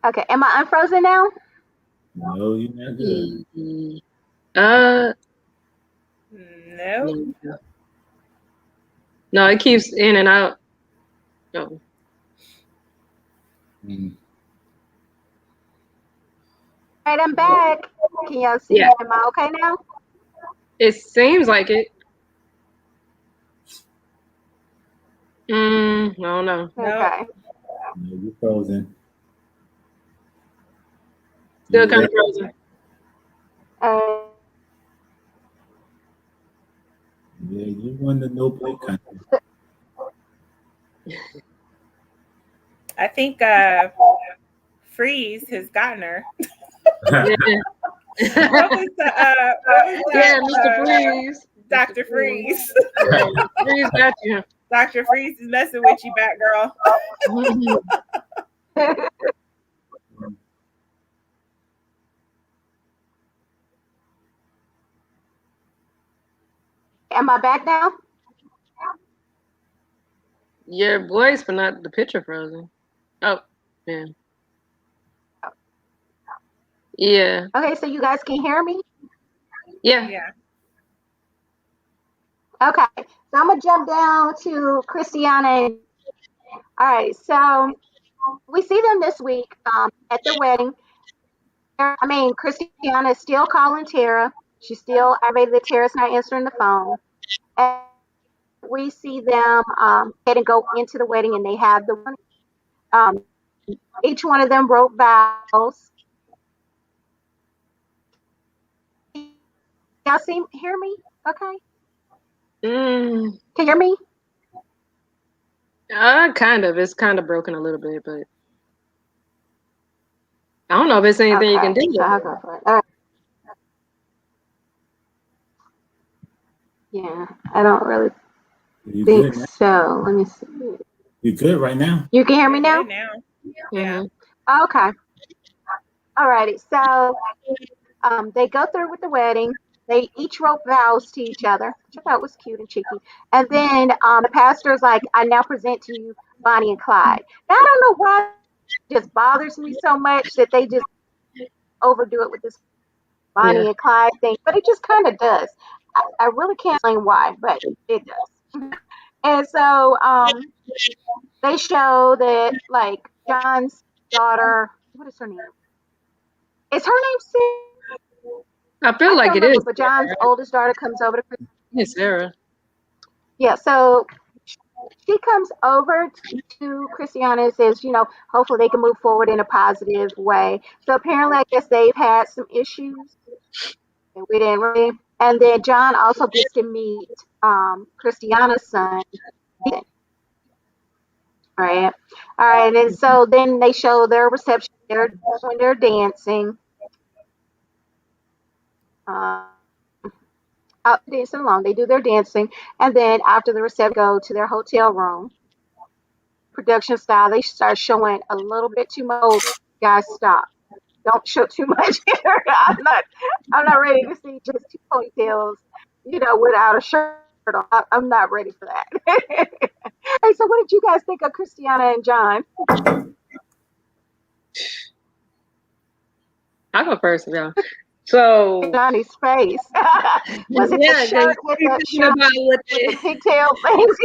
Okay, am I unfrozen now? No, you're not good. Uh, No. no, it keeps in and out. No. Mm. All right, I'm back. Can y'all see Yeah, me? Am I okay now? it seems like it. I don't know. No. Okay. No, you're frozen. Still You kind there? of frozen. Uh, Yeah, you won the no play country. I think Freeze has gotten her. Yeah. What was Yeah, that? Mr. Freeze. Dr. Freeze. Yeah, Freeze got you. Dr. Freeze is messing with you, Batgirl. am I back now? Your voice, but not the picture frozen. Oh, yeah. Yeah. Okay, so you guys can hear me? Yeah. Yeah. Okay, so I'm gonna jump down to Christiana. All right, so we see them this week at the wedding. I mean, Christiana is still calling Tara. She's still aggravated that Tara's not answering the phone. And we see them head and go into the wedding, and they have the each one of them wrote vows. Y'all hear me? Okay, Mm, can you hear me? kind of. It's kind of broken a little bit, but I don't know if it's anything you can Okay, do so with I'll it. go for it. All right. Yeah, I don't really You think good now? so. Let me see. You good right now? You can hear me You're now? good now. Yeah. Mm-hmm. Okay. Alrighty. So they go through with the wedding. They each wrote vows to each other, which I thought was cute and cheeky. And then the pastor's like, I now present to you Bonnie and Clyde. Now, I don't know why it just bothers me so much that they just overdo it with this Yeah. Bonnie and Clyde thing, but it just kind of does. I really can't explain why, but it does. And so they show that, like, John's daughter, what is her name? Is her name Sarah? I feel I like can't it remember, is but John's oldest daughter comes over to Chris. It's Sarah. Yeah, so she comes over to Christiana and says, hopefully they can move forward in a positive way. So apparently, I guess they've had some issues and we didn't really. And then John also gets to meet Christiana's son, Ethan. Right. All right. And so then they show their reception there when they're dancing. Um, out dancing along. They do their dancing. And then after the reception, go to their hotel room. Production style, they start showing a little bit too much. Oh, guys, stop. Don't show too much here. I'm not ready to see just two ponytails, without a shirt on. I'm not ready for that. Hey, so what did you guys think of Christiana and John? I go first, y'all. So Johnny's face. Was it the yeah, shirt because with you the thinking shirt about what with the pigtail things?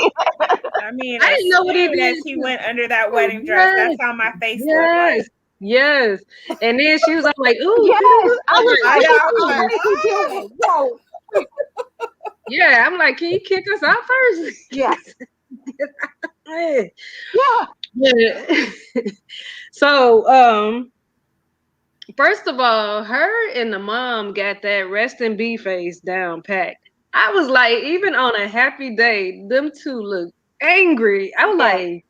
I mean, I as didn't know what it soon as is. he went under that wedding dress, Yes, that's how my face looked like. yes, yes. And then she was all like, "Ooh, Yes, girl." I I'm was like, I like, know. I was what like, is he oh. doing? Whoa. yeah. I'm like, can you kick us out first? Yeah, Yeah. yeah, Yeah. So, first of all, her and the mom got that rest and be face down packed. I was like, even on a happy day, them two look angry. I was yes. like,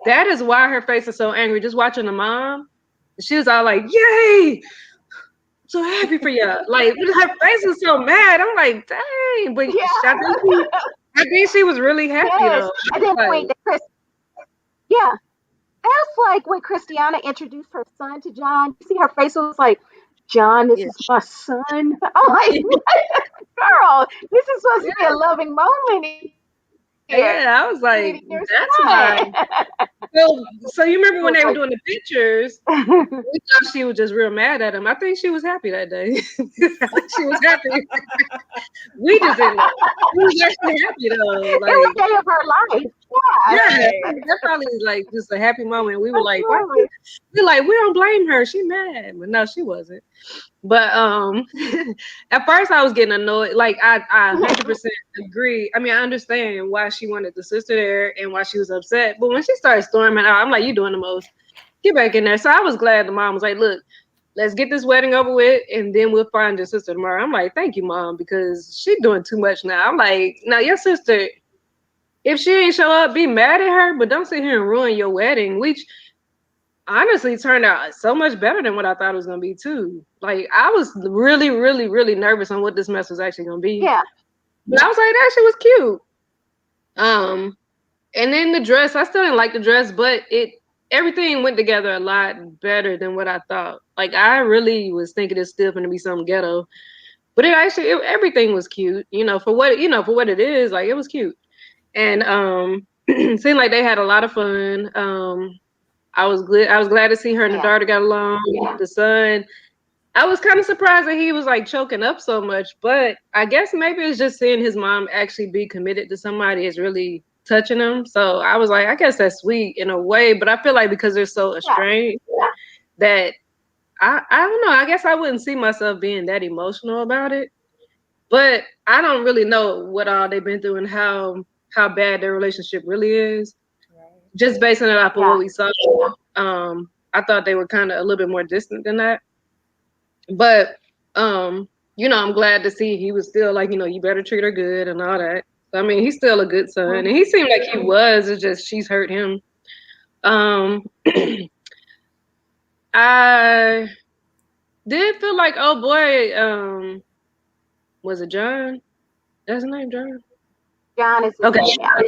that is why her face is so angry. Just watching the mom, she was all like, "Yay! So happy for you!" Like her face was so mad. I'm like, "Dang!" But Yeah, I think she was really happy though. yes. I And was then like, point that Chris, yeah, that's like when Christiana introduced her son to John. You see her face was like, John, this yeah, is my son. I'm like, girl, this is supposed to be a loving moment here. yeah. I was You're like, meeting your that's why. son. So you remember when was they were like, doing the pictures? We thought she was just real mad at him. I think she was happy that day. I think she was happy. We just didn't know. She was actually happy though. it was Like, the day of her life. Yeah, yeah, Right. that probably is like just a happy moment. We were like, why? absolutely. We're like, we don't blame her. She mad, but no, she wasn't. But at first I was getting annoyed. Like I 100% agree. I mean, I understand why she wanted the sister there and why she was upset. But when she started storming out, I'm like, you doing the most. Get back in there. So I was glad the mom was like, look, let's get this wedding over with, and then we'll find your sister tomorrow. I'm like, thank you, mom, because she's doing too much now. I'm like, now your sister, if she ain't show up, be mad at her, but don't sit here and ruin your wedding, which honestly turned out so much better than what I thought it was gonna be too. Like I was really, really, really nervous on what this mess was actually gonna be. Yeah, But I was like, that shit was cute. Um, and then the dress, I still didn't like the dress, but it everything went together a lot better than what I thought. Like I really was thinking it's still gonna be something ghetto. But everything was cute, for what it is, like it was cute. And it seemed like they had a lot of fun. I was glad to see her and the yeah, daughter got along. The son, I was kind of surprised that he was like choking up so much, but I guess maybe it's just seeing his mom actually be committed to somebody is really touching him. So I was like, I guess that's sweet in a way, but I feel like because they're so yeah, estranged that I don't know. I guess I wouldn't see myself being that emotional about it. But I don't really know what all they've been through and how bad their relationship really is. Right. Just basing it off of what yeah, we saw, I thought they were kind of a little bit more distant than that. But I'm glad to see he was still like, you better treat her good and all that. I mean, he's still a good son, and he seemed like he was. It's just she's hurt him. Um, I did feel like, oh boy, was it John? That's his name, John. John is his Okay. name, yeah.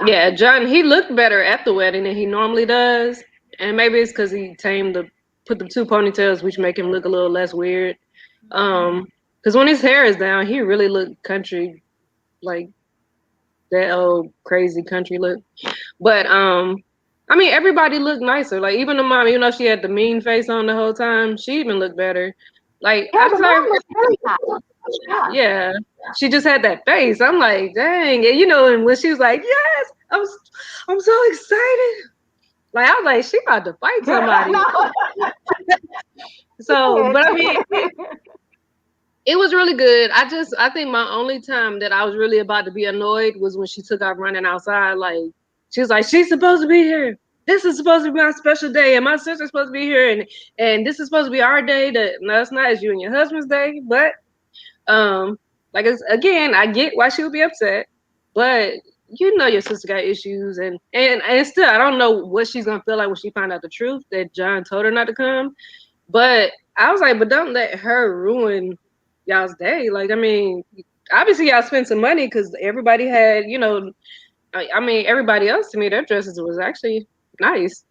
Yeah, John. He looked better at the wedding than he normally does, and maybe it's because he put the two ponytails, which make him look a little less weird. Because when his hair is down, he really looked country, like that old crazy country look. But I mean, everybody looked nicer. Like even the mom, even though she had the mean face on the whole time, she even looked better. Like Yeah, I the just like, mom looks really nice. Yeah. yeah, she just had that face. I'm like, dang, and and when she was like, yes, I'm so excited. Like I was like, she about to fight somebody. No, So, but I mean, good. it was really good. I think my only time that I was really about to be annoyed was when she took off running outside. Like she was like, she's supposed to be here. This is supposed to be my special day, and my sister's supposed to be here, and this is supposed to be our day. No, it's not. It's you and your husband's day. But like again, I get why she would be upset, but your sister got issues, and still, I don't know what she's gonna feel like when she find out the truth that John told her not to come. But I was like, but don't let her ruin y'all's day. Like, I mean, obviously y'all spent some money because everybody had, I mean, everybody else to me, their dresses was actually nice.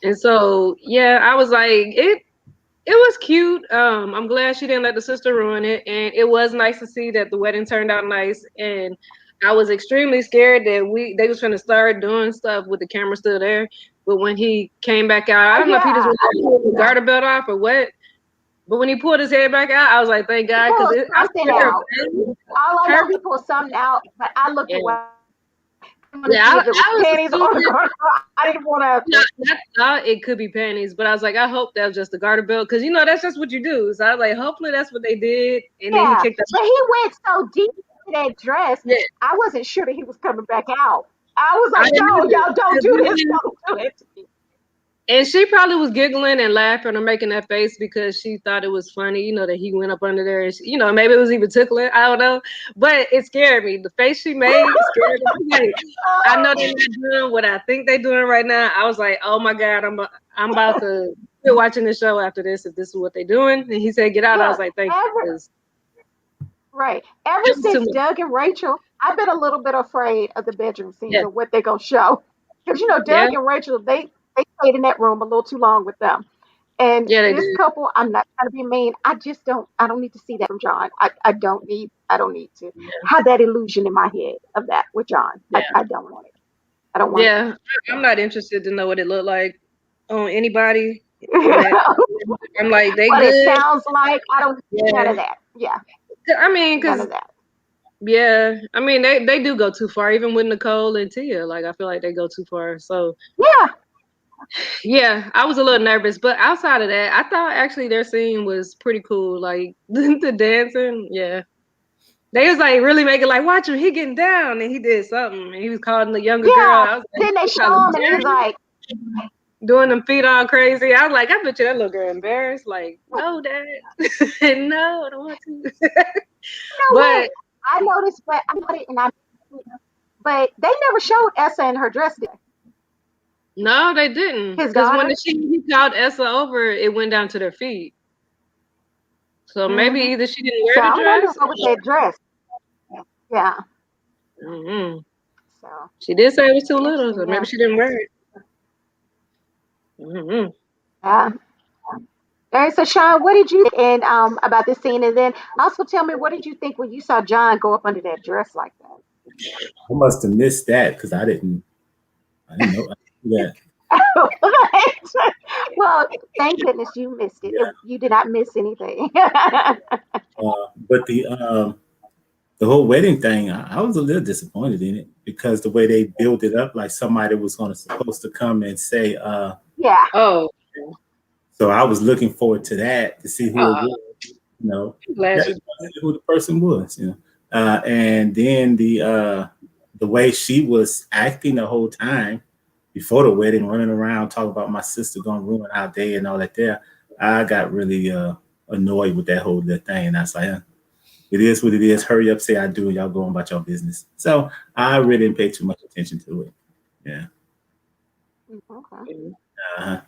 And so, yeah, I was like, it was cute. I'm glad she didn't let the sister ruin it, and it was nice to see that the wedding turned out nice. And I was extremely scared that they was trying to start doing stuff with the camera still there. But when he came back out, I Oh don't know if he just yeah. pulled the garter belt off or what. But when he pulled his head back out, I was like, thank He God, because pulled I something swear, out. All I her, know, he pulled something out, but I looked yeah, away. I didn't want to yeah, see if it was I was panties or the assuming. garter. I didn't want to. I thought it could be panties, but I was like, I hope that was just the garter belt, because that's just what you do. So I was like, hopefully that's what they did, and then he Yeah, kicked but he went so deep into that dress, Yeah, I wasn't sure that he was coming back out. I was I like, didn't no, either, y'all don't 'cause do this. Don't do it. and she probably was giggling and laughing or making that face because she thought it was funny, that he went up under there. And maybe it was even tickling. I don't know, but it scared me. The face she made scared me. Like, I know they're not doing what I think they're doing right now. I was like, oh my god, I'm about to quit watching the show after this if this is what they're doing. And he said, get out. I was Look, like, thank you, ever 'cause right. Ever it was too since much. Doug and Rachel, I've been a little bit afraid of the bedroom scenes Yeah, and what they're gonna show. Because yeah, Doug and Rachel, they stayed in that room a little too long with them. And yeah, they this did. couple, I'm not trying to be mean. I don't need to see that from John. I don't need to have that illusion in my head of that with John. Yeah, I don't want it. I don't want yeah. I'm not interested to know what it looked like on anybody in that. it. I'm like, they What it good. sounds like. I don't none of Yeah. that. Yeah, I mean, none because of that. yeah, I mean they do go too far, even with Nicole and Tia. Like I feel like they go too far. So Yeah, yeah, I was a little nervous, but outside of that, I thought actually their scene was pretty cool. Like the dancing, yeah. They was like really making like watch him, he getting down, and he did something, and he was calling the younger girl. yeah. I was like, Then they you calling show him, and he's Jerry? like, Doing them feet all crazy. I was like, I bet you that little girl embarrassed. Like, "What? no, dad, no, I don't want to. You know what? But I noticed, but I noticed, but they never showed Essa in her dress. Did they? no, they didn't. His Because when daughter. he called Essa over, it went down to their feet. So maybe Hmm. either she didn't So wear the I'm wondering dress. what was that dress. Yeah. Mm-hmm. So She did say it was too little, interesting. so maybe Yeah. she didn't wear it. Mm-hmm. Yeah. All right. So Sean, what did you think and about this scene? And then also tell me what did you think when you saw John go up under that dress like I must have missed that because I didn't know that. that? Well, thank goodness you missed it. Yeah. You did not miss anything. But the whole wedding thing, I was a little disappointed in it because the way they built it up, like somebody was supposed to come and say, Yeah. Oh, so I was looking forward to that to see who it was, you know, I'm glad that she. who the person was, and then the way she was acting the whole time before the wedding, running around talking about my sister gonna ruin our day and all that. There, I got really annoyed with that whole little thing, and I was like, it is what it is. Hurry up, say I do, and y'all go on about your business. So I really didn't pay too much attention to it. Yeah. Okay. Uh-huh.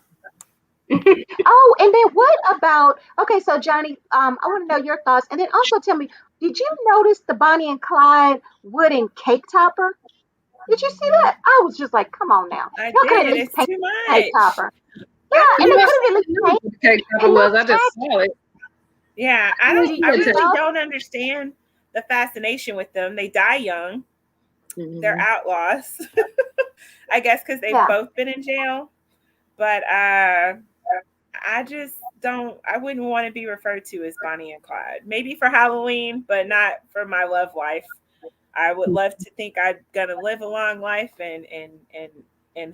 Oh, and then what about, okay, so Johnny, I want to know your thoughts, and then also tell me, did you notice the Bonnie and Clyde wooden cake topper? Did you see that? I was just like, come on now, I y'all could at did. least It's paint too the cake much. topper. I Yeah, think and You they know, I could it's have at least didn't know painted what the cake it. topper was. Looked I just tacky. saw it. yeah, You I would take really You it. don't know? understand the fascination with them. They die young. They're Mhm. outlaws. I guess because they've Yeah, both been in jail. But I just don't. I wouldn't want to be referred to as Bonnie and Clyde. Maybe for Halloween, but not for my love life. I would love to think I'm gonna live a long life, and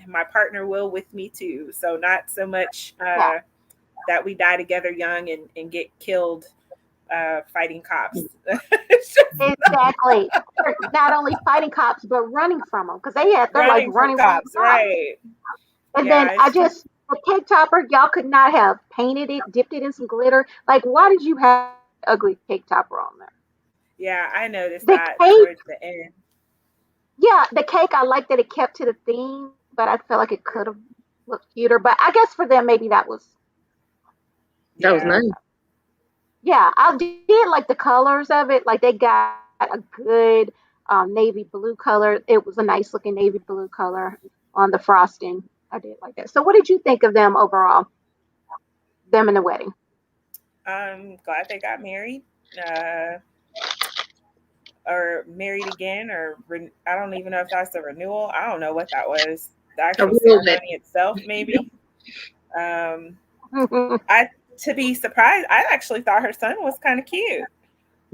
my partner will with me too. So not so much yeah, that we die together young and get killed fighting cops. It's just exactly. They're not only fighting cops, but running from them because they're like running from running from cops, cops. right? And then Yeah, it's just the cake topper, y'all could not have painted it, dipped it in some glitter. Like, why did you have ugly cake topper on there? yeah. I noticed The that cake, towards the end. yeah, the cake, I like that it kept to the theme, but I feel like it could have looked cuter. But I guess for them, maybe that was, That was Yeah, nice. yeah, I did like the colors of it. Like, they got a good navy blue color. It was a nice looking navy blue color on the frosting. I did like that. So, what did you think of them overall? Them in the wedding? I'm glad they got married. Uh, or married again, or I don't even know if that's a renewal. I don't know what that was. The A actual real bit. ceremony itself, maybe. Um, I to be surprised, I actually thought her son was kind of cute.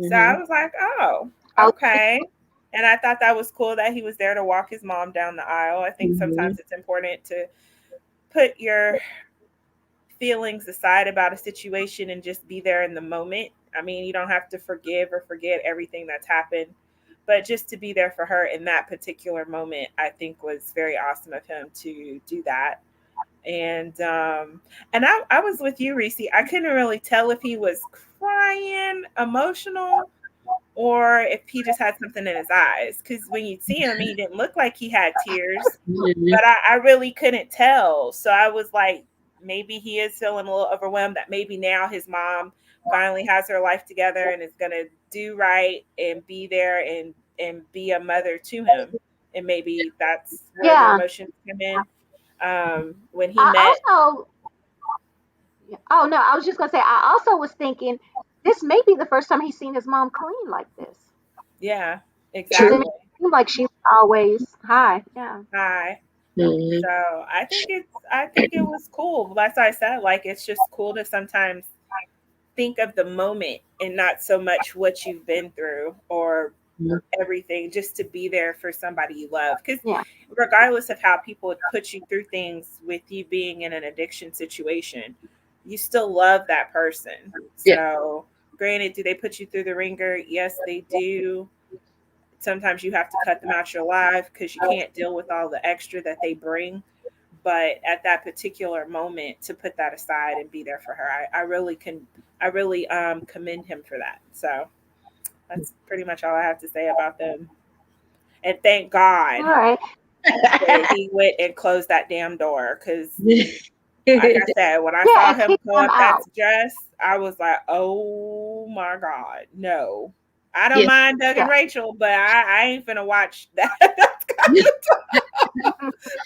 So I Hmm. was like, oh, Oh, okay. And I thought that was cool that he was there to walk his mom down the aisle. I think Hmm. sometimes it's important to put your feelings aside about a situation and just be there in the moment. I mean, you don't have to forgive or forget everything that's happened, but just to be there for her in that particular moment, I think was very awesome of him to do that. And I was with you, Reese. I couldn't really tell if he was crying, emotional, or if he just had something in his eyes. Because when you'd see him, he didn't look like he had tears, Hmm. but I really couldn't tell. So I was like, maybe he is feeling a little overwhelmed that maybe now his mom finally has her life together and is going to do right and be there and be a mother to him. And maybe that's where the yeah. emotions come in. When he I met, also, oh no, I was just gonna say, I also was thinking this may be the first time he's seen his mom clean like this yeah, because it True. exactly. seemed like she was always high. Yeah, Hi. Hmm. So I think it was cool. That's why I said like it's just cool to sometimes think of the moment and not so much what you've been through or everything, just to be there for somebody you love. Because yeah, regardless of how people would put you through things with you being in an addiction situation, you still love that person. Yeah. So granted, do they put you through the ringer? Yes, they do. Sometimes you have to cut them out your life because you can't deal with all the extra that they bring. But at that particular moment, to put that aside and be there for her, I really commend him for that. So that's pretty much all I have to say about them. And thank all God right. that he went and closed that damn door. Because, like I said, when I Yeah, saw and him kick pull them up that out. dress, I was like, oh my God, no. I don't Yeah. mind Doug and Yeah. Rachel, but I ain't finna watch that. That's kind of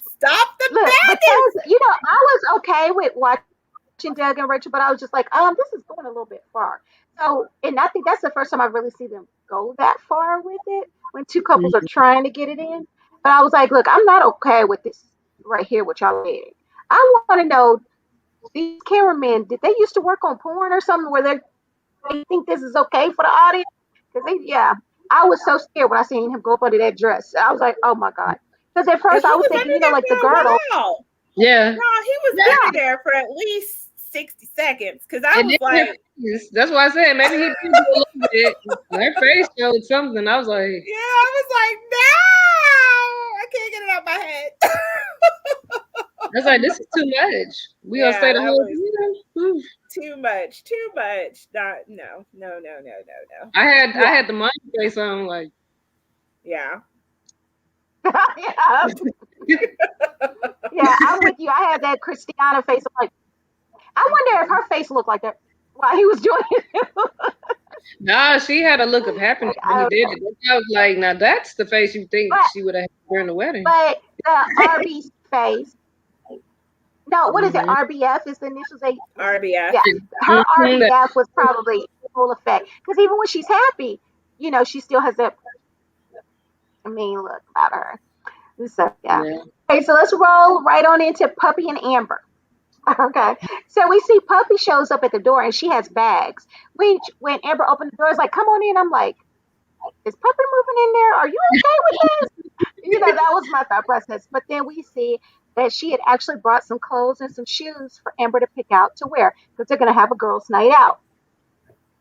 stop the Look, madness. because I was okay with watching Doug and Rachel, but I was just like, this is going a little bit far. So, and I think that's the first time I really see them go that far with it when two couples are trying to get it in. But I was like, look, I'm not okay with this right here, what y'all did. I want to know, these cameramen, did they used to work on porn or something where they think this is okay for the audience? Because yeah, I was so scared when I seen him go up under that dress. I was like, oh my God. Because at And first he I was was thinking, under there like the for a girdle. while. Yeah. No, he was Yeah, under there for at least 60 seconds because I And was then her like, face. That's why I said maybe he did do a little bit. Her face showed something. I was like, yeah, I was like, no, I can't get it out my head. this is too much. We gonna Yeah, stay the that whole was time. Oof. too much, too much. Not, no, no, no, no, no, no. I yeah, had the mind face on like Yeah. yeah, yeah. I'm with you. I had that Christiana face. I'm like, I wonder if her face looked like that while he was doing it. Nah, she had a look of happiness when I he don't did know. it. I was like, now that's the face you think But she would have had during the wedding. but the RB face. No, what is it? Mm-hmm. RBF is the initials. RBF. Yeah, her Mm-hmm. RBF was probably full effect because even when she's happy, she still has that mean look about her. So yeah. Yeah. Okay, so let's roll right on into Puppy and Amber. Okay, so we see Puppy shows up at the door and she has bags. Which when Amber opened the door, it's like, "Come on in." I'm like, "Is Puppy moving in there? Are you okay with this?" That was my thought process. But then we see that she had actually brought some clothes and some shoes for Amber to pick out to wear because they're going to have a girls' night out.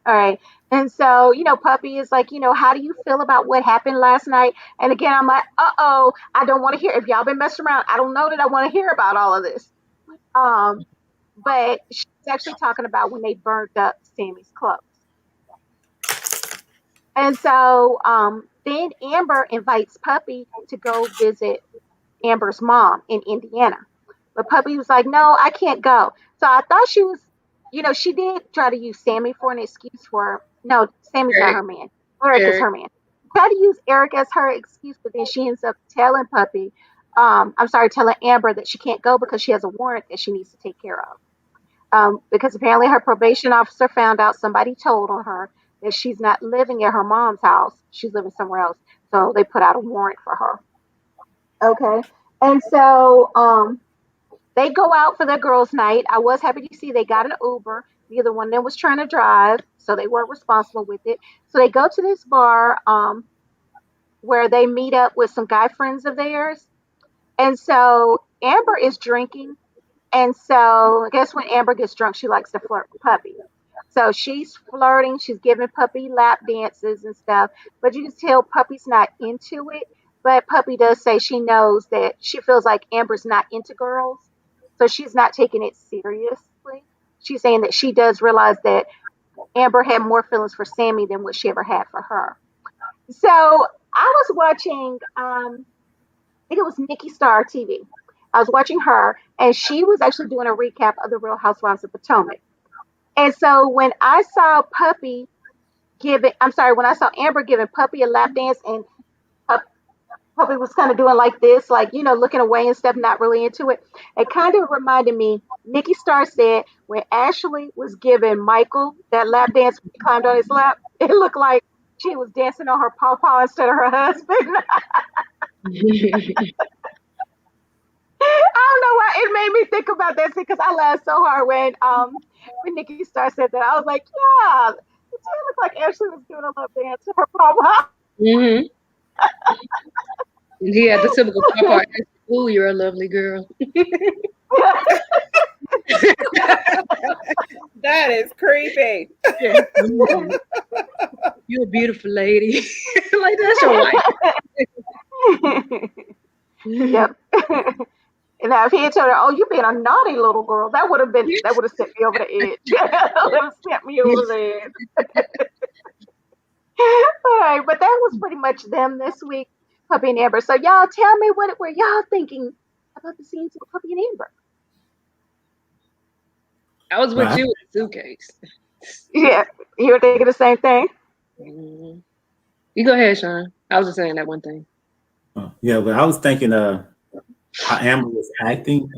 All right. And so, Puppy is like, how do you feel about what happened last night? And again, I'm like, uh-oh, I don't want to hear. If y'all been messing around, I don't know that I want to hear about all of this. Um, but she's actually talking about when they burned up Sammy's clothes. And so then Amber invites Puppy to go visit Amber's mom in Indiana. But Puppy was like, no, I can't go. So I thought she was, she did try to use Sammy for an excuse for, no, Sammy's not Eric, her man. Eric is Eric. her man. Tried to use Eric as her excuse, but then she ends up telling Puppy, telling Amber that she can't go because she has a warrant that she needs to take care of. Because apparently her probation officer found out somebody told on her that she's not living at her mom's house. She's living somewhere else. So they put out a warrant for her. Okay. And so they go out for their girls' night. I was happy to see they got an Uber. Neither one of them was trying to drive, so they weren't responsible with it. So they go to this bar where they meet up with some guy friends of theirs. And so Amber is drinking. And so I guess when Amber gets drunk, she likes to flirt with Puppy. So she's flirting, she's giving Puppy lap dances and stuff, but you can tell Puppy's not into it. But Puppy does say she knows that she feels like Amber's not into girls, so she's not taking it seriously. She's saying that she does realize that Amber had more feelings for Sammy than what she ever had for her. So I was watching, I think it was Nikki Star TV. I was watching her, and she was actually doing a recap of the Real Housewives of Potomac. And so when I saw when I saw Amber giving Puppy a lap dance and Puppy was kind of doing like this, like, looking away and stuff, not really into it. It kind of reminded me, Nikki Starr said when Ashley was giving Michael that lap dance when he climbed on his lap, it looked like she was dancing on her pawpaw instead of her husband. I don't know why it made me think about that because I laughed so hard when Nikki Starr said that. I was like, yeah, it did look like Ashley was doing a lap dance to her pawpaw. Mm-hmm. He had the typical pop. Ooh, you're a lovely girl. That is creepy. Yeah. Mm-hmm. You're a beautiful lady. Like that's your wife. Yep. And now if he had told her, "Oh, you being a naughty little girl," that would have sent me over the edge. That would have sent me over the edge. All right, but that was pretty much them this week, Puppy and Amber. So y'all tell me what were y'all thinking about the scenes with Puppy and Amber? I was with Well, you with the suitcase. Yeah, you were thinking the same thing. Mm-hmm. You go ahead, Shawn. I was just saying that one thing. yeah, but I was thinking how Amber was acting,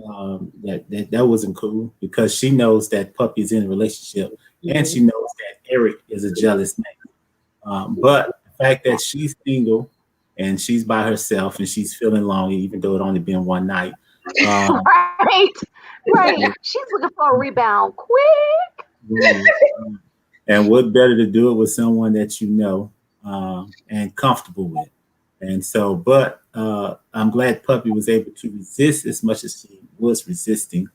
that wasn't cool because she knows that Puppy's in a relationship and she knows that Eric is a jealous man. But the fact that she's single and she's by herself and she's feeling lonely, even though it only been one night. Right, right. She's looking for a rebound quick. And what better to do it with someone that you know and comfortable with. And so, but I'm glad Puppy was able to resist as much as she was resisting.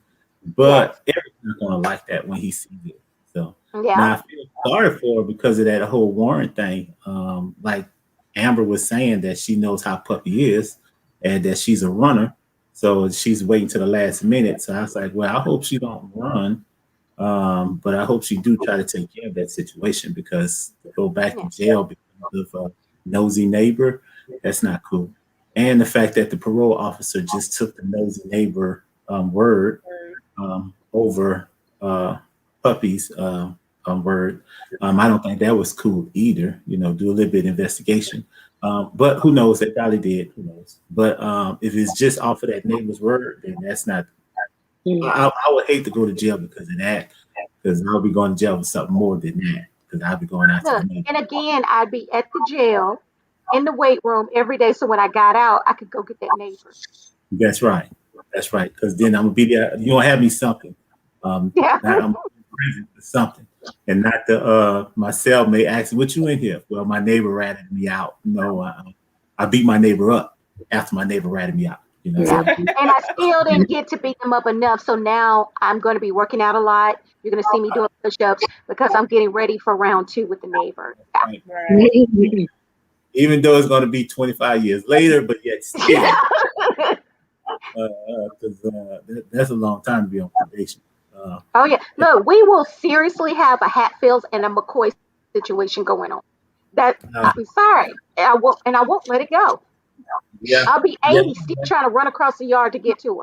But Eric's not going to like that when he sees it. So Yeah. now I feel sorry for her because of that whole warrant thing. Like Amber was saying that she knows how Puppy is and that she's a runner. So she's waiting to the last minute. So I was like, well, I hope she don't run. But I hope she do try to take care of that situation because to go back to jail because of a nosy neighbor, that's not cool. And the fact that the parole officer just took the nosy neighbor word over uh, puppies word. I don't think that was cool either. Do a little bit of investigation. But who knows? They probably did. Who knows? But if it's just off of that neighbor's word, then that's not. I would hate to go to jail because of that. Because I'll be going to jail for something more than that. Because I'll be going after the Look, neighbor. and again, I'd be at the jail in the weight room every day. So when I got out, I could go get that neighbor. That's right. That's right. Because then I'm gonna be there. You gonna have me something. Yeah. I'm crazy for something, and not the my cellmate asking, "What you in here?" Well, my neighbor ratted me out. No, I beat my neighbor up after my neighbor ratted me out. Yeah. So And I still didn't get to beat them up enough. So now I'm going to be working out a lot. You're going to see me doing push ups because I'm getting ready for round two with the neighbor. like, Right. even though it's gonna be 25 years later, but yet Yeah. still, because that's a long time to be on probation. Uh, Oh, yeah. Look, we will seriously have a Hatfields and a McCoy situation going on. That uh, I'm sorry. And I won't let it go. yeah, I'll be yeah. 80 still trying to run across the yard to get to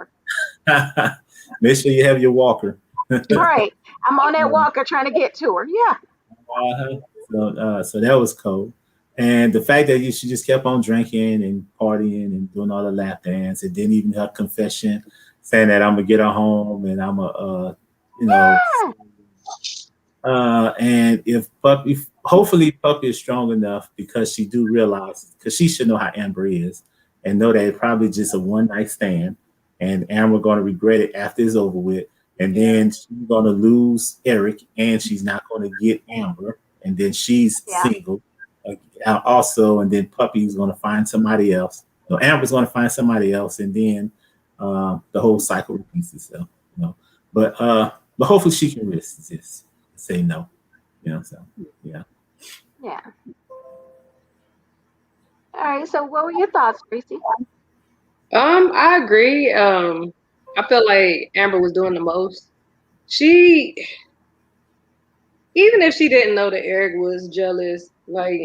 her. Make sure you have your walker. Right. I'm on that walker trying to get to her. Yeah. Uh-huh. So that was cool. And the fact that she just kept on drinking and partying and doing all the lap dance, and then even her confession saying that I'm gonna get her home and I'm a, you know, Yeah. and if hopefully Puppy is strong enough because she do realize because she should know how Amber is and know that it's probably just a one night stand, and Amber gonna regret it after it's over with, and then she's gonna lose Eric, and she's not gonna get Amber, and then she's Yeah. single also, and then Puppy's gonna find somebody else. No, Amber's gonna find somebody else, and then the whole cycle repeats itself. You know, but hopefully she can resist say no. So yeah. Yeah. All right. So what were your thoughts, Gracie? I agree. I feel like Amber was doing the most. She, even if she didn't know that Eric was jealous, like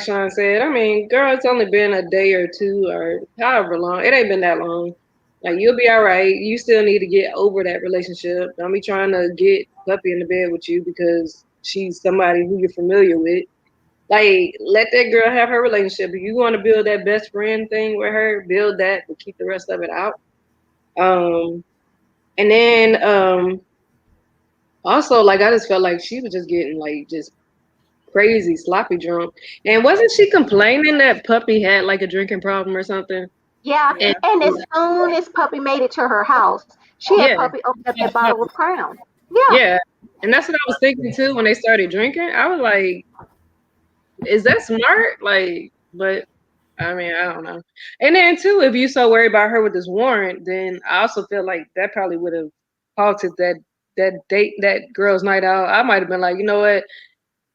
Shawn said, I mean, girl, it's only been a day or two or however long. It ain't been that long. Like you'll be all right. You still need to get over that relationship. Don't be trying to get Puppy in the bed with you because she's somebody who you're familiar with. Like, let that girl have her relationship. If you want to build that best friend thing with her, build that, but keep the rest of it out. Um, and then also, like, I just felt like she was just getting like just crazy sloppy drunk. And wasn't she complaining that Puppy had like a drinking problem or something? Yeah. And And as soon as Puppy made it to her house, she had yeah, Puppy open up that bottle of Crown. Yeah. yeah. And that's what I was thinking too when they started drinking. I was like, is that smart? Like, but I mean, I don't know. And then too, if you so worried about her with this warrant, then I also feel like that probably would have halted that date, that girls' night out. I might have been like, you know what?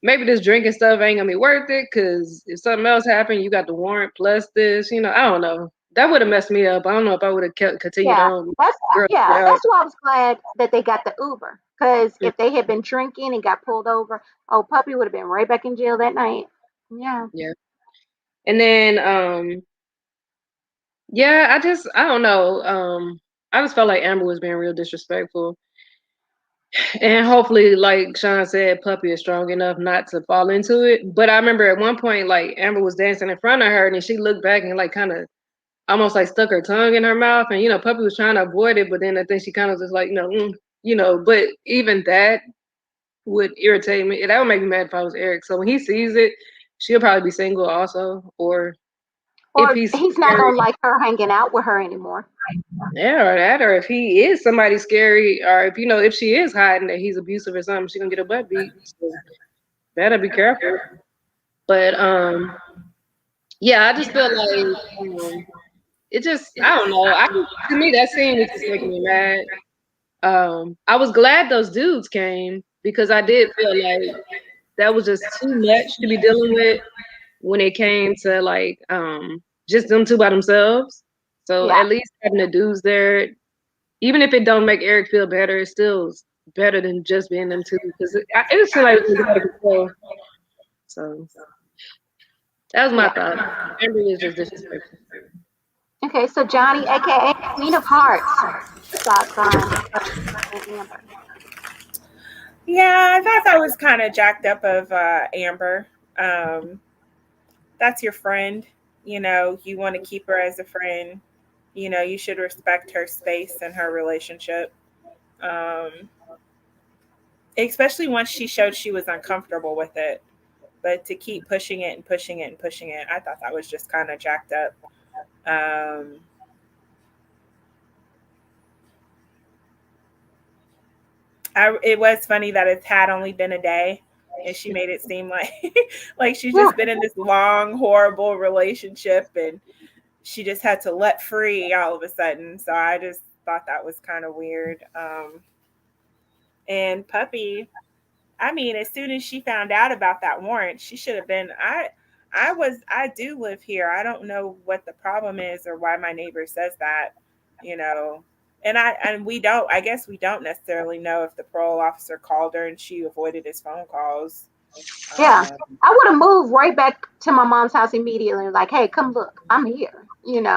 Maybe this drinking stuff ain't gonna be worth it because if something else happened, you got the warrant plus this. I don't know. That would have messed me up. I don't know if I would have kept continued Yeah. on. That's Girls' night yeah. out. That's why I was glad that they got the Uber. Because if they had been drinking and got pulled over, oh, Puppy would have been right back in jail that night. Yeah. Yeah. And then yeah, I don't know. I just felt like Amber was being real disrespectful. And hopefully, like Shawn said, Puppy is strong enough not to fall into it. But I remember at one point, like Amber was dancing in front of her, and then she looked back and like kind of almost like stuck her tongue in her mouth, and Puppy was trying to avoid it, but then I think she kind of just like But even that would irritate me. That would make me mad if I was Eric. So when he sees it, she'll probably be single also, or if Or he's he's not scary, gonna like her hanging out with her anymore. yeah, or that, or if he is somebody scary, or if she is hiding that he's abusive or something, she gonna get her butt beat. So better be careful. But yeah, I just feel like it just I don't know. To me that scene was just making me mad. I was glad those dudes came because I did feel like that was just too much to be dealing with when it came to like just them two by themselves. So Yeah. at least having the dudes there, even if it don't make Eric feel better, it's still better than just being them two because it just seemed like it was out of control. So that was my Yeah. thought. Amber is just disrespectful. Okay, so Johnny, aka Queen of Hearts, thoughts on Amber? Yeah, I thought that was kind of jacked up of Amber. Um, that's your friend. You want to keep her as a friend. You should respect her space and her relationship. Um, Especially once she showed she was uncomfortable with it. But to keep pushing it and pushing it and pushing it, I thought that was just kind of jacked up. Um, it was funny that it had only been a day, and she made it seem like like she's Yeah, just been in this long, horrible relationship, and she just had to let free all of a sudden. So I just thought that was kind of weird. And Puppy, I mean, as soon as she found out about that warrant, she should have been. I do live here. I don't know what the problem is or why my neighbor says that, you know. And we don't. I guess we don't necessarily know if the parole officer called her and she avoided his phone calls. yeah. Um, I would have moved right back to my mom's house immediately. Like, hey, come look, I'm here.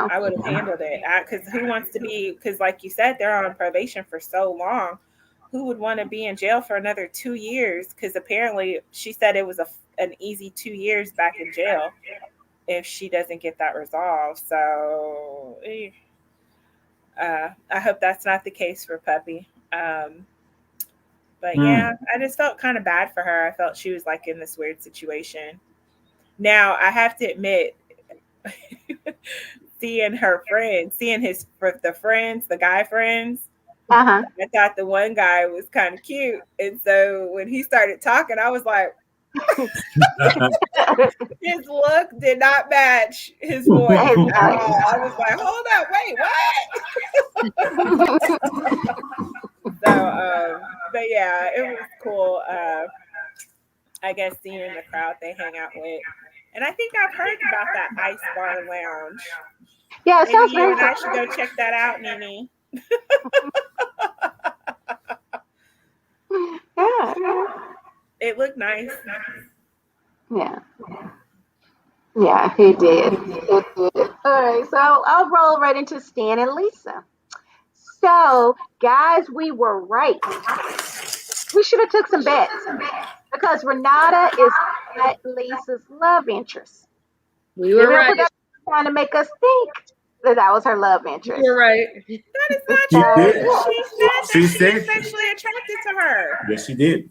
I would have handled it because who wants to be? Because like you said, they're on probation for so long. Who would want to be in jail for another 2 years? Because apparently she said it was an easy 2 years back in jail if she doesn't get that resolved. So I hope that's not the case for Puppy. But Hmm. yeah, I just felt kind of bad for her. I felt she was like in this weird situation. Now I have to admit, seeing her friends, seeing the friends, the guy friends. Uh I thought the one guy was kind of cute, and so when he started talking, I was like, huh. his look did not match his voice His at all. I was like, hold up, wait, what? So, but yeah, it was cool. I guess seeing the crowd they hang out with, and I think I've heard about that Ice Bar Lounge. Yeah, it Maybe sounds you very and I should go check that out, Nene. yeah, It looked nice. yeah, yeah. He did. It did. All right, so I'll roll right into Stan and Lisa. So, guys, we were right. We should have took some bets because Renata is not Lisa's love interest. We were Vivian right. production trying to make us think that was her love We interest. were right. That is not She true. did. She said that She she is said, sexually attracted to her. yes, she did.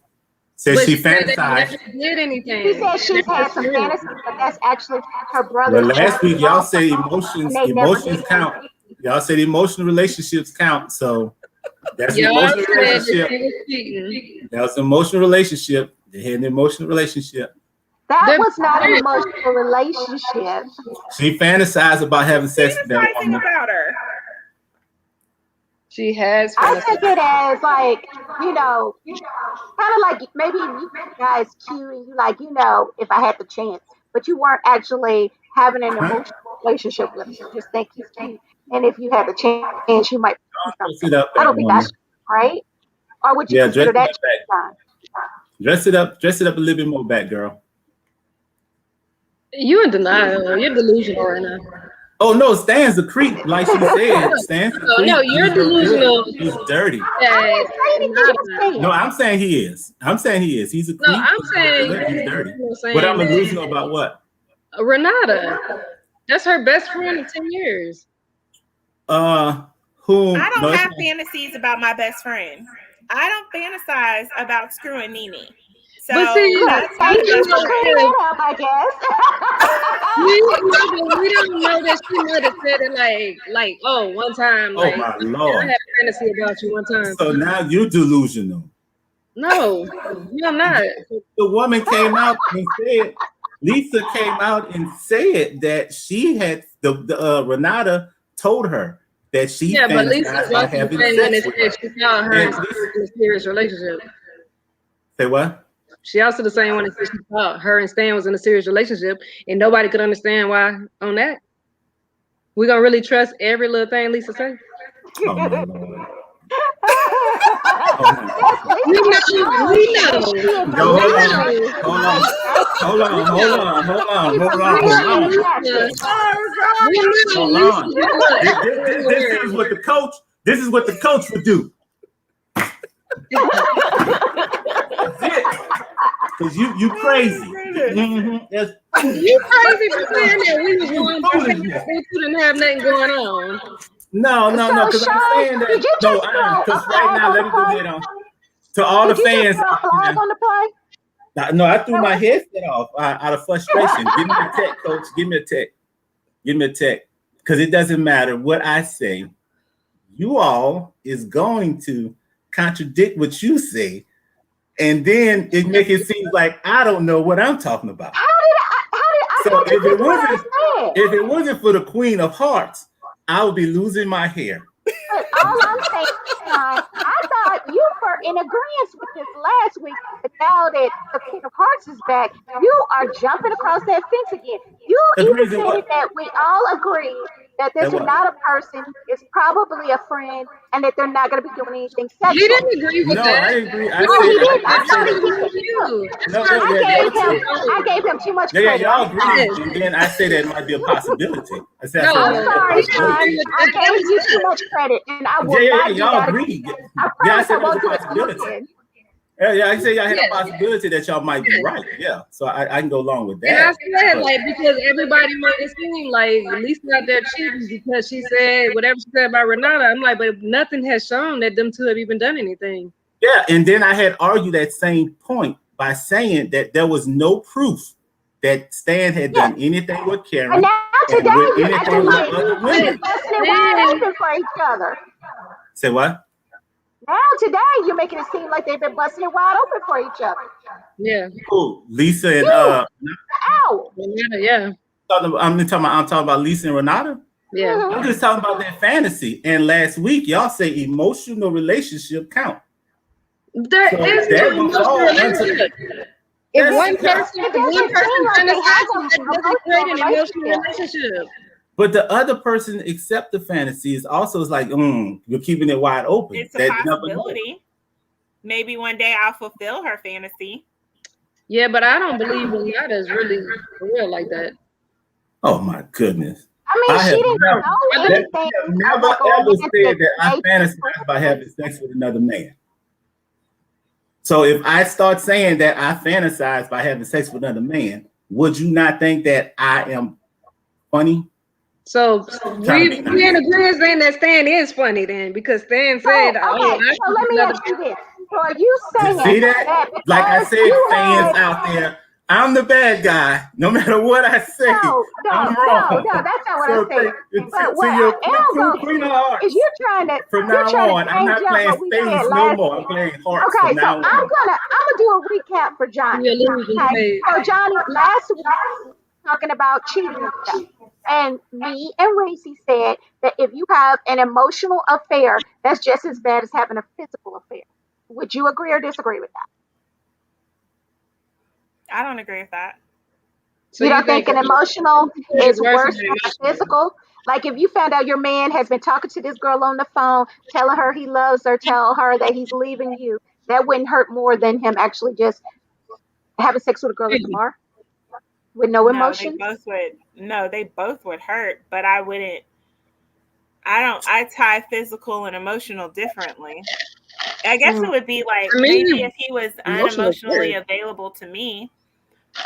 Said But she she said they never fantasized. did She anything. said she's had That's some true. fantasies, but that's actually her Well, brother's last week y'all child, said and emotions, they never did emotions count. anything. Y'all said emotional relationships count. So that's an Y'all emotional said that relationship. she was cheating. That was an emotional relationship. They had an emotional relationship. That They're was not an friends. emotional relationship. She She fantasized about having sex with that fantasizing woman. about her. She has I fantasy. take it as like, kind of like maybe you guys cute and you like, if I had the chance, but you weren't actually having an Huh? emotional relationship with him. You just think he's cute, and if you had the chance, you might do Dress something. it up, I don't that think that's woman. right. Or would you Yeah, dress consider it that up back. time? Dress it up a little bit more back, girl. You in denial. You're delusional right now. Oh no, Stan's a creep, like she said. Stan's a No, creep. you're He's no good. delusional He's dirty. I that didn't say anything Renata. else No, then. I'm saying he is. I'm saying he is. He's a No, creep. I'm He's no saying good. He's you're dirty. delusional But saying I'm that delusional about what? Renata. That's her best friend in 10 years. I Whom? No, don't it's have not. fantasies about my best friend. I don't fantasize about screwing Nene. But So see, Good. that's my Thank you you best for know, friend. clearing if that up, I we, no, but we don't know that she might have said it like, oh, one time, Oh like, my I lord. had a fantasy about you one time. So now you're delusional. No, you're not. The woman came out and said, Lisa came out and said that she had Renata told her that she Yeah, but Lisa fantasized was about also having saying when sex it with said her. she thought her and And Sarah Lisa, were in a serious relationship. say what? She also the same one that said she thought her and Stan was in a serious relationship, and nobody could understand why on that. We gonna really trust every little thing Lisa say? Oh my guess. lord. Oh my Yes, God. Lisa has known We that know. she is No, hold on, considered hold on, like that. hold on, hold on, hold on, She's a hold on, We player hold know in the on, Lisa. matches. Oh We know hold Lisa. on. This is Look. what the coach. This is what the coach would do. That's it. Cause you crazy. Yes. You crazy for saying that we was You going by saying foolishness. that you didn't have nothing going on. No, no, no. So, Because I'm Shawn, saying did that. you No, just throw a because right flag now, on the let me go play? ahead on to all the Did you just fans throw a out flag there. on the play? No, I threw That my was headset off out of frustration. Give me a tech, coach. Give me a tech. Give me a tech. Because it doesn't matter what I say. You all is going to contradict what you say, and then it make it seem like I don't know what I'm talking about. how did I So contradict what I said? if it wasn't for the Queen of Hearts, I would be losing my hair. But all I'm saying, Sean, I thought you were in agreement with this last week, but now that the Queen of Hearts is back, you are jumping across that fence again. You even Agrees in said what? that we all agree that That this is what? not a person, it's probably a friend, and that they're not going to be doing anything He sexual. didn't agree with No, that. I didn't agree. I Oh, said he didn't. I I said thought he That's did. Look, you. As no, far no, as y'all two. I gave him too much Yeah, credit. I'm y'all sorry. agreed, and then I said that might be a possibility. I said No, it I'm might be a sorry, he didn't Sean. agree possibility. with I that. That gave was you too it. much credit, and I will Yeah, not do y'all that again. agreed. I Yeah, I promise I said it was a won't do it possibility. again. Yeah, I said y'all had a Yeah. possibility that y'all might be Yeah. right. Yeah, so I can go along with And I that. said, But like, because everybody made it seem like Lisa out there cheating because she said whatever she said about Renata. I'm like, but nothing has shown that them two have even done anything. yeah, and then I had argued that same point by saying that there was no proof that Stan had Yes. done anything with And Karen now and today with you anything actually with But other they're women. busting it wide then open for each other. Say what? Now today you're making it seem like they've been busting it wide open for each other. yeah, Who? Lisa and You, the owl. yeah, I'm talking about Lisa and Renata. yeah. Hmm. I'm just talking about their fantasy. And last week y'all say emotional relationship count. There So is no that will emotional fall under relationship. If that's one person, It if one doesn't seem person like they have fantasizes, an that doesn't create emotional an emotional relationship. relationship. but the other person accept the fantasy is also is like, you're keeping it wide open. It's a That you never know. possibility. Maybe one day I'll fulfill her fantasy. Yeah, but I don't believe Renata is really for real like that. Oh my goodness. I mean, I she have didn't never, know I think anything have of never like a ever said romantic that I nature fantasize about towards having sex with another man. So if I start saying that I fantasize by having sex with another man, would you not think that I am funny? so. Trying to We be we in nice. agreement saying that Stan is funny then because Stan So, said, "Oh, okay, I so can let do me another." ask you this. So, are you You saying see that? that Like I because said, you fans had out there, I'm the bad guy. No matter what I say, I'm no, wrong. that's not what I So said. But to what your I am gonna Queen of say is Hearts, you're from trying now to on, I'm change not up playing what we said spades no last more. I'm week. playing hearts from Okay, so now on. I'm gonna do a recap for Johnny. Yeah, losing Okay, phase. so Johnny, last week talking about cheating and stuff. And me and Racy said that if you have an emotional affair, that's just as bad as having a physical affair. Would you agree or disagree with that? I don't agree with that. So You you don't think think an emotional is is worse worse than than a emotional? physical? Like if you found out your man has been talking to this girl on the phone, telling her he loves her, tell her that he's leaving you, that wouldn't hurt more than him actually just having sex with a girl at the bar with no No, they emotions? both would. No, they both would hurt, but I wouldn't. I don't. I tie physical and emotional differently. I guess it Mm. would be like For maybe me, if he was emotional is unemotionally weird. available to me,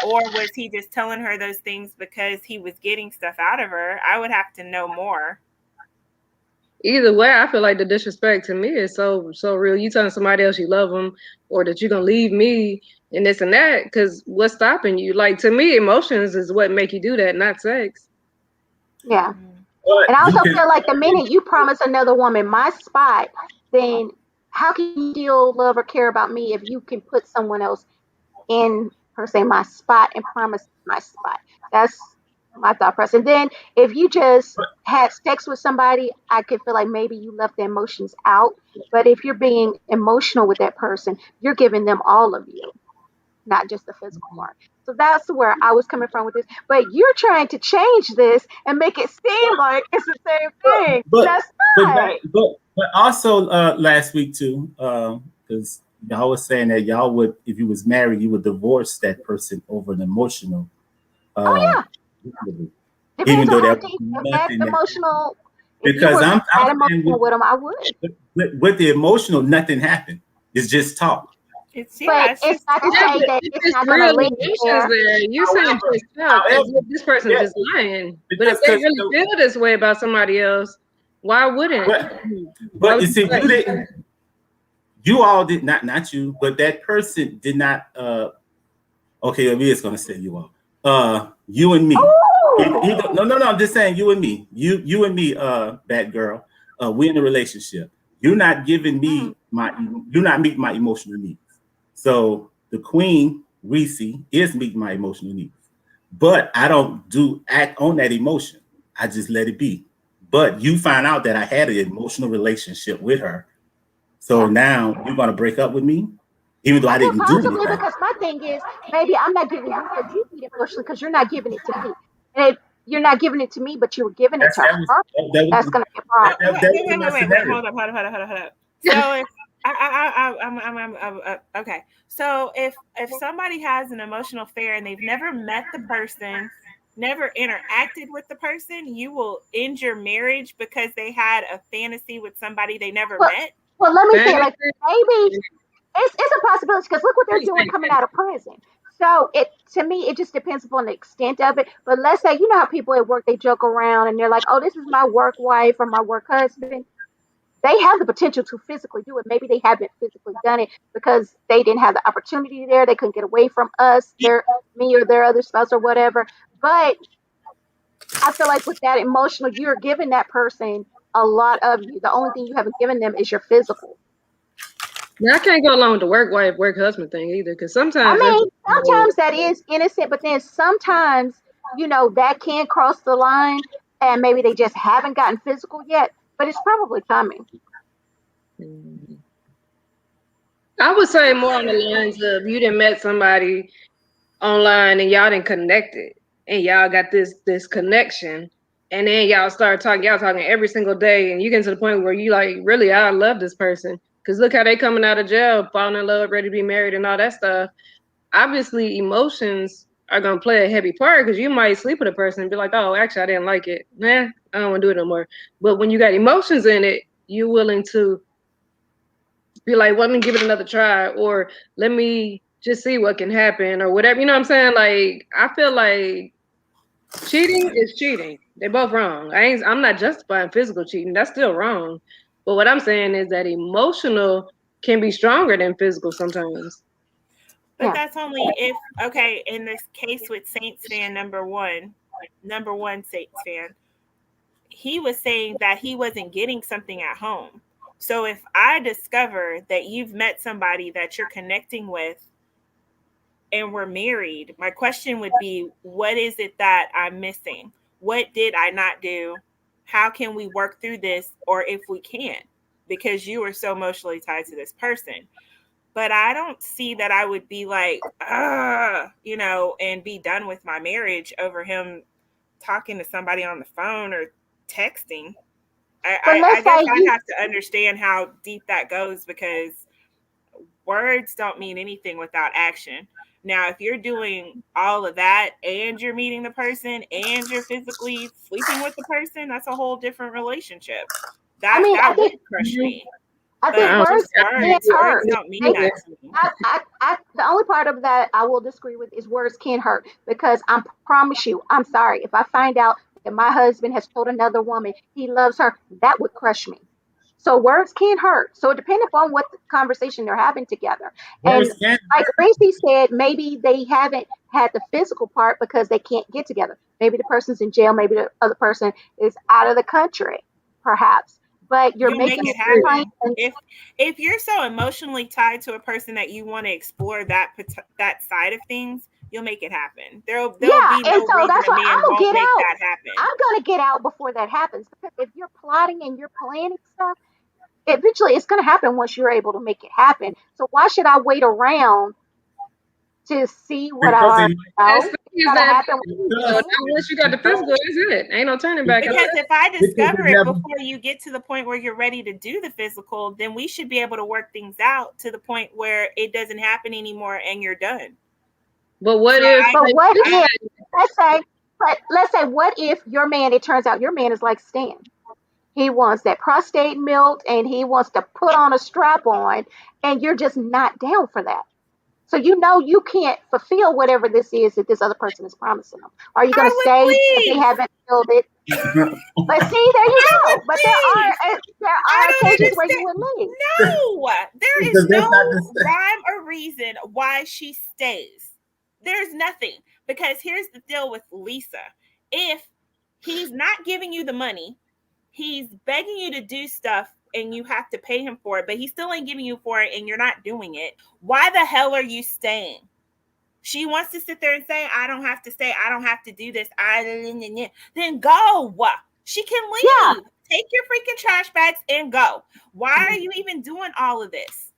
or was he just telling her those things because he was getting stuff out of her? I would have to know more. Either way, I feel like the disrespect to me is so real. You telling somebody else you love them, or that you're gonna leave me, and this and that. Because what's stopping you? Like to me, emotions is what make you do that, not sex. Yeah. Mm. But And I you also can feel like the minute you promise another woman my spot, then how can you still love or care about me if you can put someone else in per se my spot and promise my spot? That's my thought process. And then if you just had sex with somebody, I could feel like maybe you left the emotions out. But if you're being emotional with that person, you're giving them all of you, not just the physical part. So that's where I was coming from with this. But you're trying to change this and make it seem like it's the same thing. but That's but not. But also last week too, because y'all was saying that y'all would, if you was married, you would divorce that person over an emotional, Oh uh, yeah, even depends on though how there was deep that nothing that. emotional. If you Because were I'm that saying emotional with them, I would. with the emotional, nothing happened. It's just talk. It's But it's it's just not to Yeah, talk. say but that if it's it's not going to real live emotions there. there, you saying However, just talk as however, if this person yeah, just lying. But if because they really feel this way about somebody else, why wouldn't? but Why but would you you see, say? you all did not you, but that person did not. Okay, we is gonna say you all. You and me. No. I'm just saying you and me. You and me. Bad girl. We in a relationship. You're not giving Mm. me my. You're not meeting my emotional needs. So the queen Reese is meeting my emotional needs, but I don't do act on that emotion. I just let it be. But you find out that I had an emotional relationship with her, so Yeah. now you're gonna break up with me, even though I Yeah, didn't do possibly anything. because my thing is maybe I'm not giving you what you need emotionally because you're not giving it to me. And if you're not giving it to me, but you were giving it That's to her, that's going to be a problem. that was in my Wait. scenario. Hold up. So if okay. So if somebody has an emotional affair and they've never met the person, never interacted with the person, you will end your marriage because they had a fantasy with somebody they never Well, met. well, let me say it Fantasy? like maybe it's a possibility because look what they're Please doing say coming out of fantasy. prison. So it to me it just depends upon the extent of it. But let's say you know how people at work they joke around and they're like, "Oh, this is my work wife or my work husband." They have the potential to physically do it. Maybe they haven't physically done it because they didn't have the opportunity there. They couldn't get away from us, their me or their other spouse or whatever. But I feel like with that emotional, you're giving that person a lot of you. The only thing you haven't given them is your physical. Now, I can't go along with the work wife, work husband thing either, because I sometimes that's mean, just sometimes that is innocent, but then sometimes, that can cross the line and maybe they just haven't gotten physical yet, but it's probably coming. Mm. I would say more on the lines of you done met somebody online and y'all didn't connect it and y'all got this connection and then y'all talking every single day and you get to the point where you like really I love this person because look how they coming out of jail falling in love ready to be married and all that stuff. Obviously emotions are going to play a heavy part because you might sleep with a person and be like, oh, actually I didn't like it, I don't want to do it no more. But when you got emotions in it, you're willing to be like, well, let me give it another try, or let me just see what can happen, or whatever. You know what I'm saying? Like, I feel like cheating is cheating. They're both wrong. I'm not justifying physical cheating. That's still wrong. But what I'm saying is that emotional can be stronger than physical sometimes. But Yeah. that's only if okay, in this case with Saints fan number one Saints fan, he was saying that he wasn't getting something at home. So if I discover that you've met somebody that you're connecting with and we're married, my question would be, what is it that I'm missing? What did I not do? How can we work through this? Or if we can't, because you are so emotionally tied to this person. But I don't see that I would be like, and be done with my marriage over him talking to somebody on the phone or texting. But I let's guess say I you, have to understand how deep that goes because words don't mean anything without action. Now, if you're doing all of that and you're meeting the person and you're physically sleeping with the person, that's a whole different relationship. I That mean, that would crush me. I think But I words just can words hurt. don't mean They, don't that to me. the only part of that I will disagree with is words can hurt because I promise you, I'm sorry. If I find out that my husband has told another woman he loves her, that would crush me. So words can hurt. So it depends upon what the conversation they're having together. And Words can. like Gracie said, maybe they haven't had the physical part because they can't get together. Maybe the person's in jail. Maybe the other person is out of the country, perhaps. But you're You'll making make it it plain. happen. And If you're so emotionally tied to a person that you want to explore that side of things, you'll make it happen. There'll yeah, be and no so reason that's a why man I'm gonna won't get make out. that happen. I'm gonna get out before that happens because if you're plotting and you're planning stuff, eventually it's gonna happen once you're able to make it happen. So why should I wait around to see what I Because already As know soon is as gonna that happen. now once you got the physical, that's it. Ain't no turning back. Because if I discover it never- before you get to the point where you're ready to do the physical, then we should be able to work things out to the point where it doesn't happen anymore and you're done. But what So if But like, what if, let's say, what if your man? It turns out your man is like Stan. He wants that prostate milk, and he wants to put on a strap on, and you're just not down for that. So you know you can't fulfill whatever this is that this other person is promising them. Are you going to I would stay because they leave. haven't filled it? But see, there you I go. would But leave. there I are don't occasions where you understand. would leave. No, there is Because no that's not the rhyme or reason why she stays. There's nothing. Because here's the deal with Lisa. If he's not giving you the money, he's begging you to do stuff and you have to pay him for it, but he still ain't giving you for it and you're not doing it. Why the hell are you staying? She wants to sit there and say, I don't have to stay. I don't have to do this. Then go. She can Yeah, leave. Take your freaking trash bags and go. Why are you even doing all of this?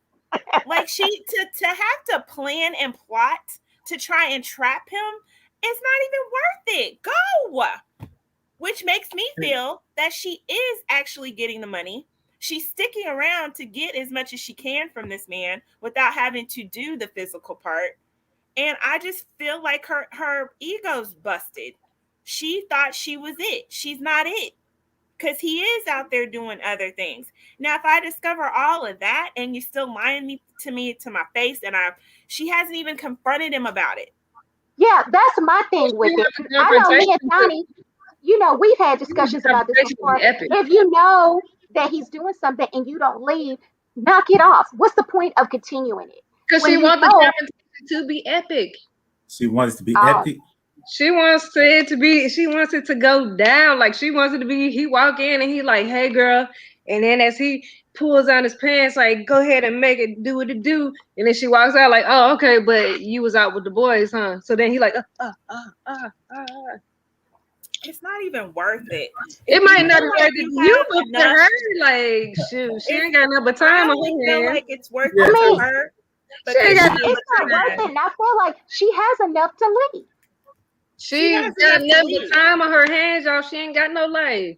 Like to have to plan and plot to try and trap him, it's not even worth it. Go. Which makes me feel that she is actually getting the money. She's sticking around to get as much as she can from this man without having to do the physical part. And I just feel like her ego's busted. She thought she was it. She's not it. Because he is out there doing other things. Now, if I discover all of that and you're still lying to my face, and she hasn't even confronted him about it. yeah, that's my thing with she it. has a I know me and confrontation with Donnie, we've had discussions about this confrontation before. be epic. If you know that he's doing something and you don't leave, knock it off. What's the point of continuing it? Because she When you wants the know, confrontation to be epic. She wants to be oh, epic. She wants it to go down. Like she wants it to be, he walk in and he like, hey girl. And then as he pulls down his pants, like, go ahead and make it do what it do. And then she walks out like, oh, okay, but you was out with the boys, huh? So then he like, It's not even worth it. It If might you not feel be like worth it you to you, have but for enough, her, like, shoot, she ain't got nothing but I time on only her feel hands. like it's worth Yeah. it I to mean, her She ain't because got she nothing is it's but not worth time. it. And I feel like she has enough to leave. she She's has got enough to nothing leave. but time on her hands, y'all. She ain't got no life.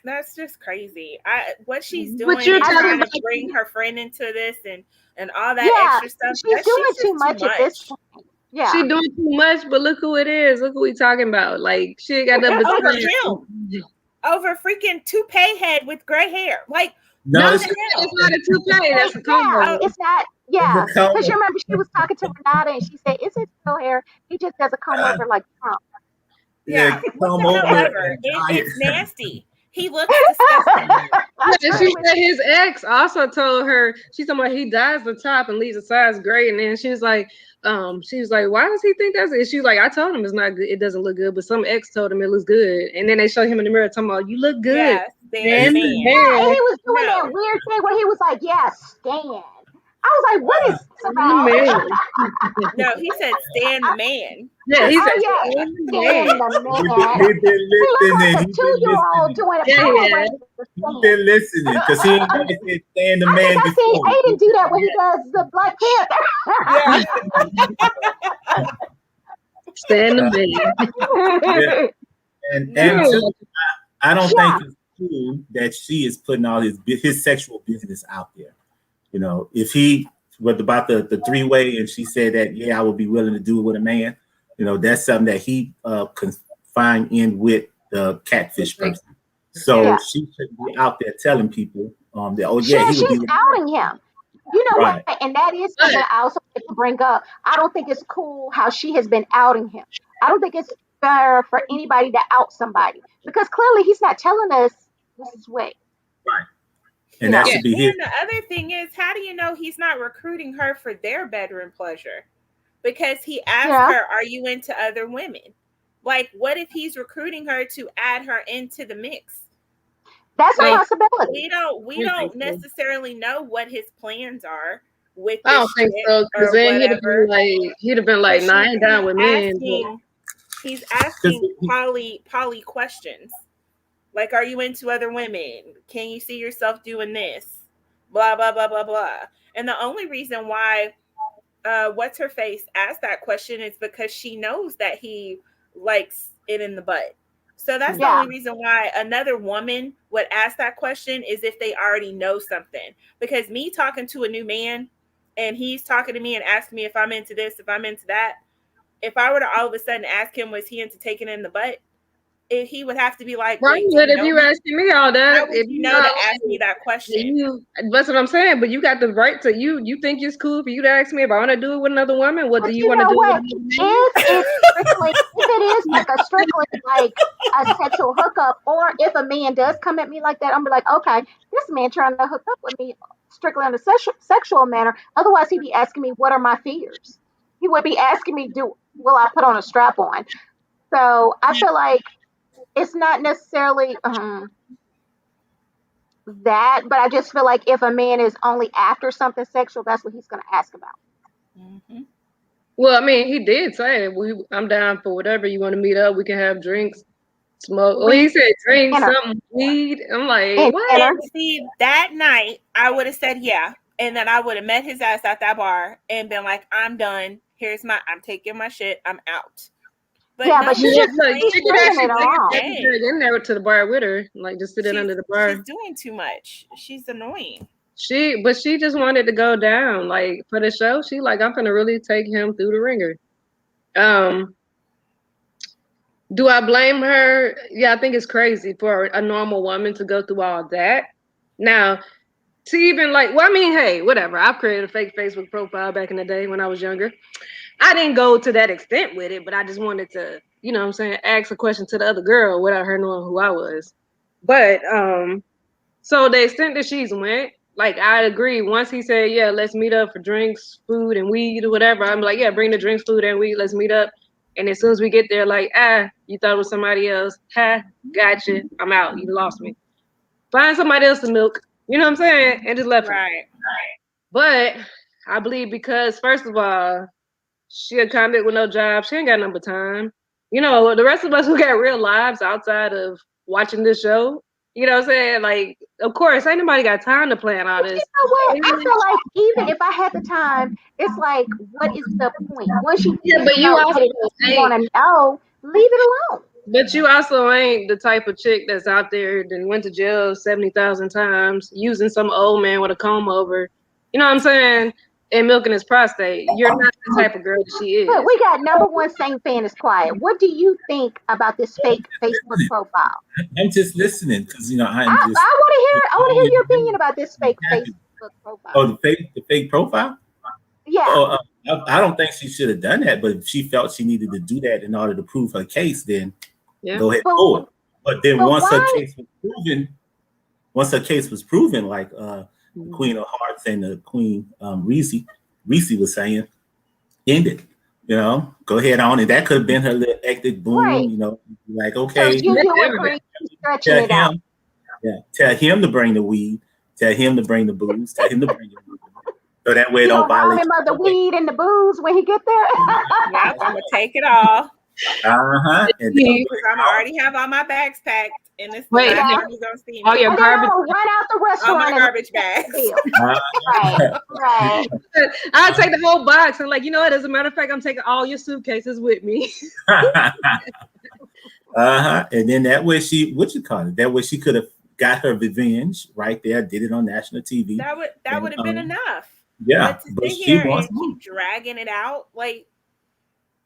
That's just crazy. What she's But doing you're and I talking trying mean, to about, bring her friend into this and all that yeah, extra stuff, she's that doing she's too just too much at this much. point. Yeah. she doing too much, but look who it is. Look who we talking about. Like, she ain't got nothing but Over time. him. Over freaking toupee head with gray hair. Like, No, what it's, the hell? It's not a toupee. That's a comb Yeah, Oh, over. it's not. it's Yeah, a color. because you remember she was talking to Renata and she said, "Is it still hair? He just doesn't come over like Trump." yeah. Yeah, What come the hell over ever? and dye it. It's nasty. He looks disgusting. I Yeah, agree she with said his ex also told her, she's talking about he dyes the top and leaves the sides gray. And then she was like, why does he think that's it? She was like, I told him it's not good, it doesn't look good, but some ex told him it looks good. And then they showed him in the mirror talking about, you look good. Yeah, Stan the And man. yeah, and man, he was doing that No. weird thing where he was like, "Yeah, Stan." I was like, "What is this about?" man. No, he said Stan the man. Yeah, he said, Oh yeah, man. Stan the man. He been He looked listening. like a He been 2-year-old listening. doing a Yeah, Power yeah. Ranger for He Stan. been listening because he ain't never said stand the I think man I seen before. Aiden do that when he does the Black Yeah. Stand the man. Yeah. Panther. And No. two, I don't Yeah, think it's cool that she is putting all his sexual business out there. You know, if he was about the 3-way and she said that, yeah, I would be willing to do it with a man, you know, that's something that he confined in with the catfish person. So yeah. she should be out there telling people that, oh yeah, he would be She's with outing him. You know right. what? And that is something But I also like to bring up. I don't think it's cool how she has been outing him. I don't think it's fair for anybody to out somebody because clearly he's not telling us this is way. Right. And that Yeah. yeah, should be his. And the other thing is, how do you know he's not recruiting her for their bedroom pleasure? Because he asked Yeah, her, are you into other women? Like, what if he's recruiting her to add her into the mix? that's a Like, well, possibility. we I think don't so. necessarily know what his plans are with I don't this think chick so, because or then whatever. he'd have been like, Because nah, I ain't down with men. But he's 'Cause asking poly questions. Like, are you into other women? Can you see yourself doing this? Blah blah blah blah blah. And the only reason why what's her face asked that question is because she knows that he likes it in the butt. So that's the Yeah. only reason why another woman would ask that question is if they already know something. Because me talking to a new man and he's talking to me and asking me if I'm into this, if I'm into that, if I were to all of a sudden ask him, was he into taking it in the butt? He would have to be like, Right, wait, do but you if know you me? asking me all that, How would if you you know to know, ask me that question? that's what I'm saying. But you got the right to you think it's cool for you to ask me if I want to do it with another woman. What do But you you want to know do with what? another man? If it is like a strictly like a sexual hookup, or if a man does come at me like that, I'm be like, okay, this man trying to hook up with me strictly on a sexual manner. Otherwise, he'd be asking me, what are my fears? He would be asking me, do will I put on a strap on? So I feel like it's not necessarily that, but I just feel like if a man is only after something sexual, that's what he's going to ask about. Mm-hmm. Well, I mean, he did say I'm down for whatever you want to meet up. We can have drinks, smoke. Well, We he said drinks, dinner something, weed. I'm like, and what? dinner. And see, that night I would have said yeah. And then I would have met his ass at that bar and been like, I'm done. I'm taking my shit. I'm out. But Yeah, but no, she's Yeah, she's just so playing. she's she could stringing actually it Playing along. a take game. her in there to the bar with her, like just sitting She's under the she's bar. doing too much. She's annoying. She just wanted to go down, like for the show. She like, I'm gonna really take him through the ringer. Um, do I blame her? Yeah, I think it's crazy for a normal woman to go through all that. Now, to even like, well, I mean, hey, whatever. I've created a fake Facebook profile back in the day when I was younger. I didn't go to that extent with it, but I just wanted to, you know what I'm saying, ask a question to the other girl without her knowing who I was. But so the extent that she's went, like I agree. Once he said, yeah, let's meet up for drinks, food, and weed or whatever, I'm like, yeah, bring the drinks, food, and weed, let's meet up. And as soon as we get there, like, you thought it was somebody else. Ha, gotcha. I'm out. You lost me. Find somebody else to milk. You know what I'm saying? And just left him. Right. But I believe because first of all, she a convict with no job. She ain't got nothing but time. You know, the rest of us who got real lives outside of watching this show, you know what I'm saying? Like, of course, ain't nobody got time to plan all But you this. know what? I feel like even if I had the time, it's like, what is the point? Once you Yeah, but figure you out also what it is you ain't. want to know, leave it alone. But you also ain't the type of chick that's out there that went to jail 70,000 times using some old man with a comb over. You know what I'm saying? And milking his prostate. You're not the type of girl that she But is. we got number one Saint fan is quiet. What do you think about this fake Facebook profile? I'm just listening because I'm just. I want to hear. I want to hear your opinion about this fake Facebook Oh, profile. the fake profile. Yeah. Oh, I don't think she should have done that. But if she felt she needed to do that in order to prove her case, then Yeah. go ahead But and do it. But then but why? once her case was proven, like the Queen of Hearts and the Queen Reese was saying, end it. Go ahead on, and that could have been her little ectic Right. boom. Like So okay, you Everything. agree? She's stretching tell it out. him, yeah, tell him to bring the weed, tell him to bring the booze, tell him to bring the weed. So that way it She don't gonna rob violate him of the your okay. weed and the booze when he get there. Yep, I'm gonna take it all. And Because I'm already have all my bags packed, and it's the Wait, last Yeah. time you're gonna see all me. your And then garbage. I'll run out the All my restaurant and garbage pay the bags. bill. Right. Right. I'll take the whole box and like, you know what? As a matter of fact, I'm taking all your suitcases with me. And then that way what you call it? That way she could have got her revenge right there, did it on national TV. That And would have been enough. yeah, But to but sit she here wants and more. keep dragging it out, like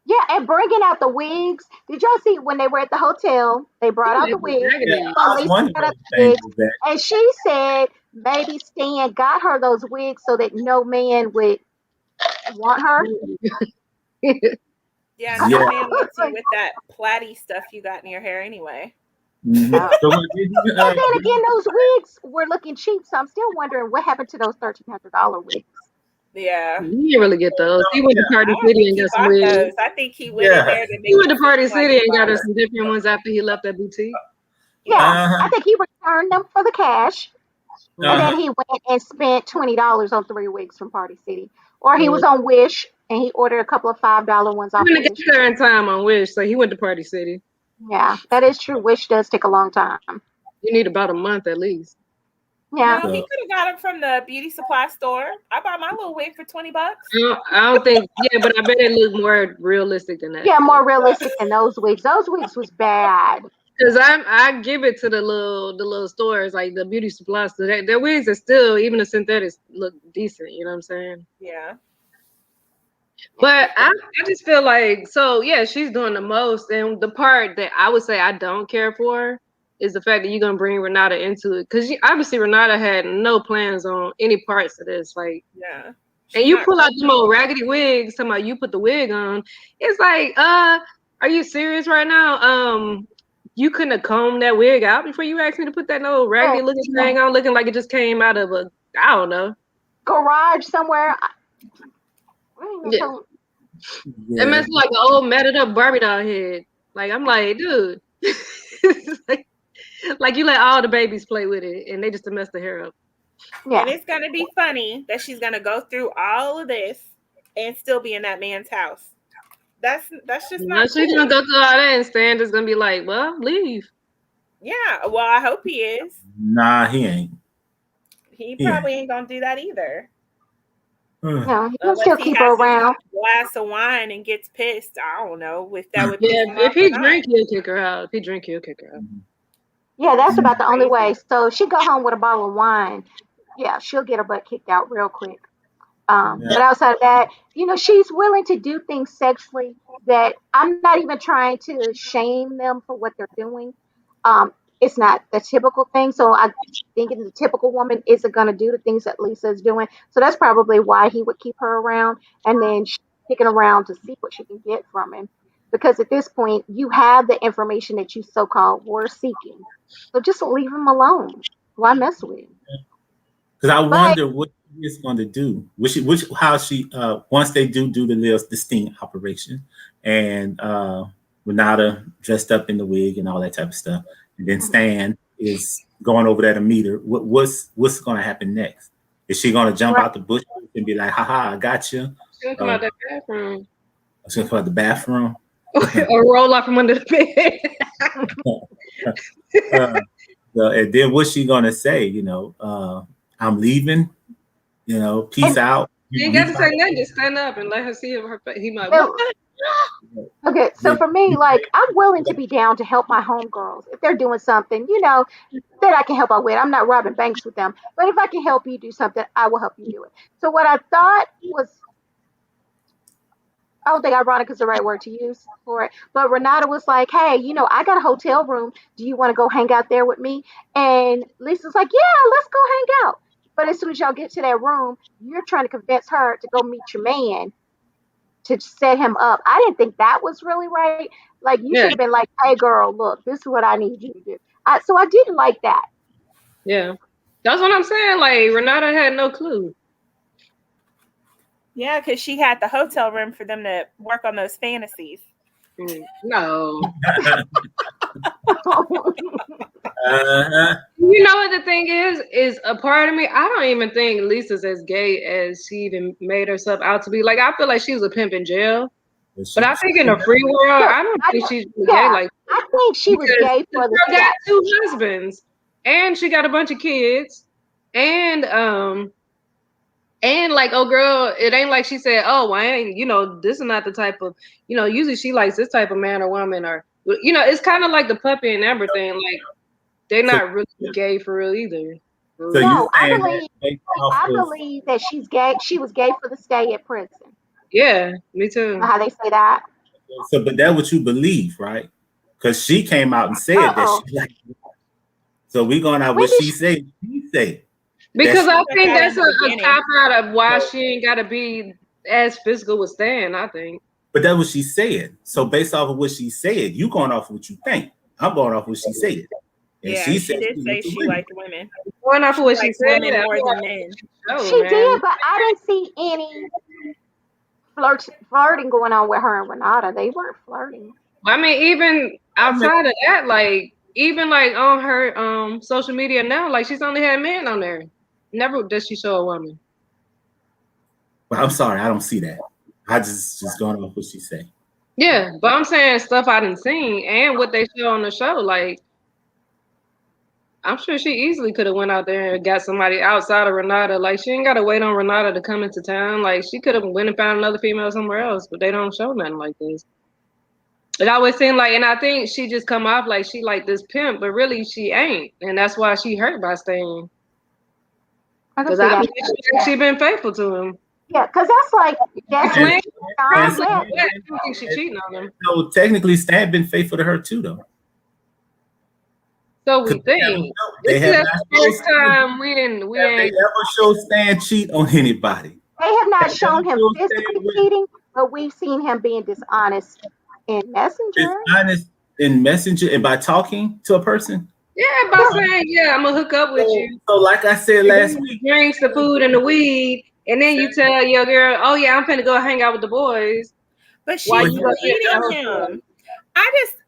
Yeah, and bringing out the wigs. Did y'all see when they were at the hotel? They brought out the wigs. Yeah, I was Police wondering brought what out the the thing wigs, was that. and she said maybe Stan got her those wigs so that no man would want her. yeah, no Yeah. man wants you with that platy stuff you got in your hair anyway. Yeah. So what did you, But then again, those wigs were looking cheap, so I'm still wondering what happened to those $1,300 wigs. Yeah. He didn't really get those. He went to I Party don't City think and he got some bought wigs. those. I think he went in yeah. there to He make went it to Party seem like City he and got bought us them. some different ones after he left that boutique. Yeah, Uh-huh. I think he returned them for the cash, and then Uh-huh. he went and spent $20 on 3 wigs from Party City. Or he Mm. was on Wish and he ordered a couple of $5 ones He off of didn't get Wish. there in time on Wish, so he went to Party City. Yeah, that is true. Wish does take a long time. You need about a month at least. Yeah. No, he could have got them from the beauty supply store. I bought my little wig for $20. I don't think. Yeah, but I bet it looked more realistic than that. Yeah, more realistic than those wigs. Those wigs was bad. Because I give it to the little stores like the beauty supply store. Their wigs are still, even the synthetics look decent. You know what I'm saying? Yeah. But I just feel like, so yeah, she's doing the most, and the part that I would say I don't care for is the fact that you're gonna bring Renata into it, because obviously Renata had no plans on any parts of this. Like, Yeah. and She's you not pull out them comfortable. old raggedy wigs, talking about you put the wig on. It's like, are you serious right now? You couldn't have combed that wig out before you asked me to put that old raggedy looking thing on, looking like it just came out of a, I don't know. Garage somewhere. Yeah. Yeah. It must like an old matted up Barbie doll head. Like, I'm like, dude. like you let all the babies play with it and they just mess the hair up. Yeah. And it's gonna be funny that she's gonna go through all of this and still be in that man's house. That's just Now not she's cool. gonna go through all that and Stan is gonna be like, well, leave. Yeah, well, I hope he is. Nah, he ain't. He probably ain't gonna do that either. No, he can Unless still he keep her has a around. glass of wine and gets pissed. I don't know if that would piss Yeah, him if off or he not. drink, he'll kick her out. If he drink, he'll kick her out. Yeah, that's about the only Crazy. way. So if she go home with a bottle of wine, yeah, she'll get her butt kicked out real quick. But outside of that, she's willing to do things sexually that I'm not even trying to shame them for what they're doing. It's not the typical thing. So I think the typical woman isn't going to do the things that Lisa is doing. So that's probably why he would keep her around and then sticking around to see what she can get from him. Because at this point, you have the information that you so-called were seeking. So just leave him alone. Why mess with him? Because I But wonder what she's going to do. How she once they do the sting operation, and Renata dressed up in the wig and all that type of stuff, and then Stan is going over there to meet her. What's going to happen next? Is she going to jump out the bush and be like, "Haha, I got you"? She'll come out that bathroom. She's going to come out the bathroom or roll out from under the bed. and then what's she going to say? I'm leaving. Peace out. You ain't got to say nothing. Just stand up and let her see her face. He might. Okay, so for me, like, I'm willing to be down to help my homegirls if they're doing something, that I can help out with. I'm not robbing banks with them, but if I can help you do something, I will help you do it. So what I thought was, I don't think ironic is the right word to use for it, but Renata was like, "Hey, I got a hotel room. Do you want to go hang out there with me?" And Lisa's like, "Yeah, let's go hang out." But as soon as y'all get to that room, you're trying to convince her to go meet your man to set him up. I didn't think that was really right. Like, you should have been like, "Hey, girl, look, this is what I need you to do." So I didn't like that. Yeah, that's what I'm saying. Like, Renata had no clue. Yeah, because she had the hotel room for them to work on those fantasies. No. Uh-huh. You know what the thing is a part of me. I don't even think Lisa's as gay as she even made herself out to be. Like, I feel like she was a pimp in jail. But I think in the free world, I don't think she's gay like that. I think she was gay for the girl got 2 husbands, and she got a bunch of kids, and like, oh girl, it ain't like she said, oh, well, I ain't, this is not the type of, usually she likes this type of man or woman, or it's kind of like the Puppy and Amber thing. Like, they're not really gay for real either. So no, I believe that she's gay. She was gay for the stay at prison. Yeah, me too. You know how they say that? So, but that's what you believe, right? Because she came out and said that she liked it. So we're going out what she said. She said. Because I think that's a cop out of why she ain't got to be as physical with Stan, I think. But that's what she said. So based off of what she said, you going off of what you think. I'm going off what she said. And yeah, she did say she liked women. Going off of what she said, women more than men. She did, but I didn't see any flirting going on with her and Renata. They weren't flirting. I mean, even outside of that, like, even like on her social media now, like, she's only had men on there. Never does she show a woman. Well, I'm sorry, I don't see that. I just going off what she said. Yeah, but I'm saying stuff I didn't see and what they show on the show, like, I'm sure she easily could have went out there and got somebody outside of Renata. Like she ain't gotta wait on Renata to come into town. Like she could have went and found another female somewhere else, but they don't show nothing like this. It always seemed like, and I think she just come off like she like this pimp, but really she ain't, and that's why she hurt by staying. I can Because see I that. believe she been faithful to him. Yeah, because that's like that's Stan, And, Sean and, left. I don't think she cheating on him. so technically, Stan been faithful to her too, though. So we 'Cause they have, think. they This have is not the first showed, time we have they ain't. ever showed Stan cheat on anybody? They have not Have they ever shown him showed physically Stan with cheating, but we've seen him being dishonest in his Messenger. honest in messenger and by talking to a person? Yeah, by saying, yeah, I'm gonna hook up with you. So like I said And last then week, the drinks, the food, and the weed, and then you tell your girl, "Oh yeah, I'm finna go hang out with the boys." But While she's you go sit at the leading hotel. him.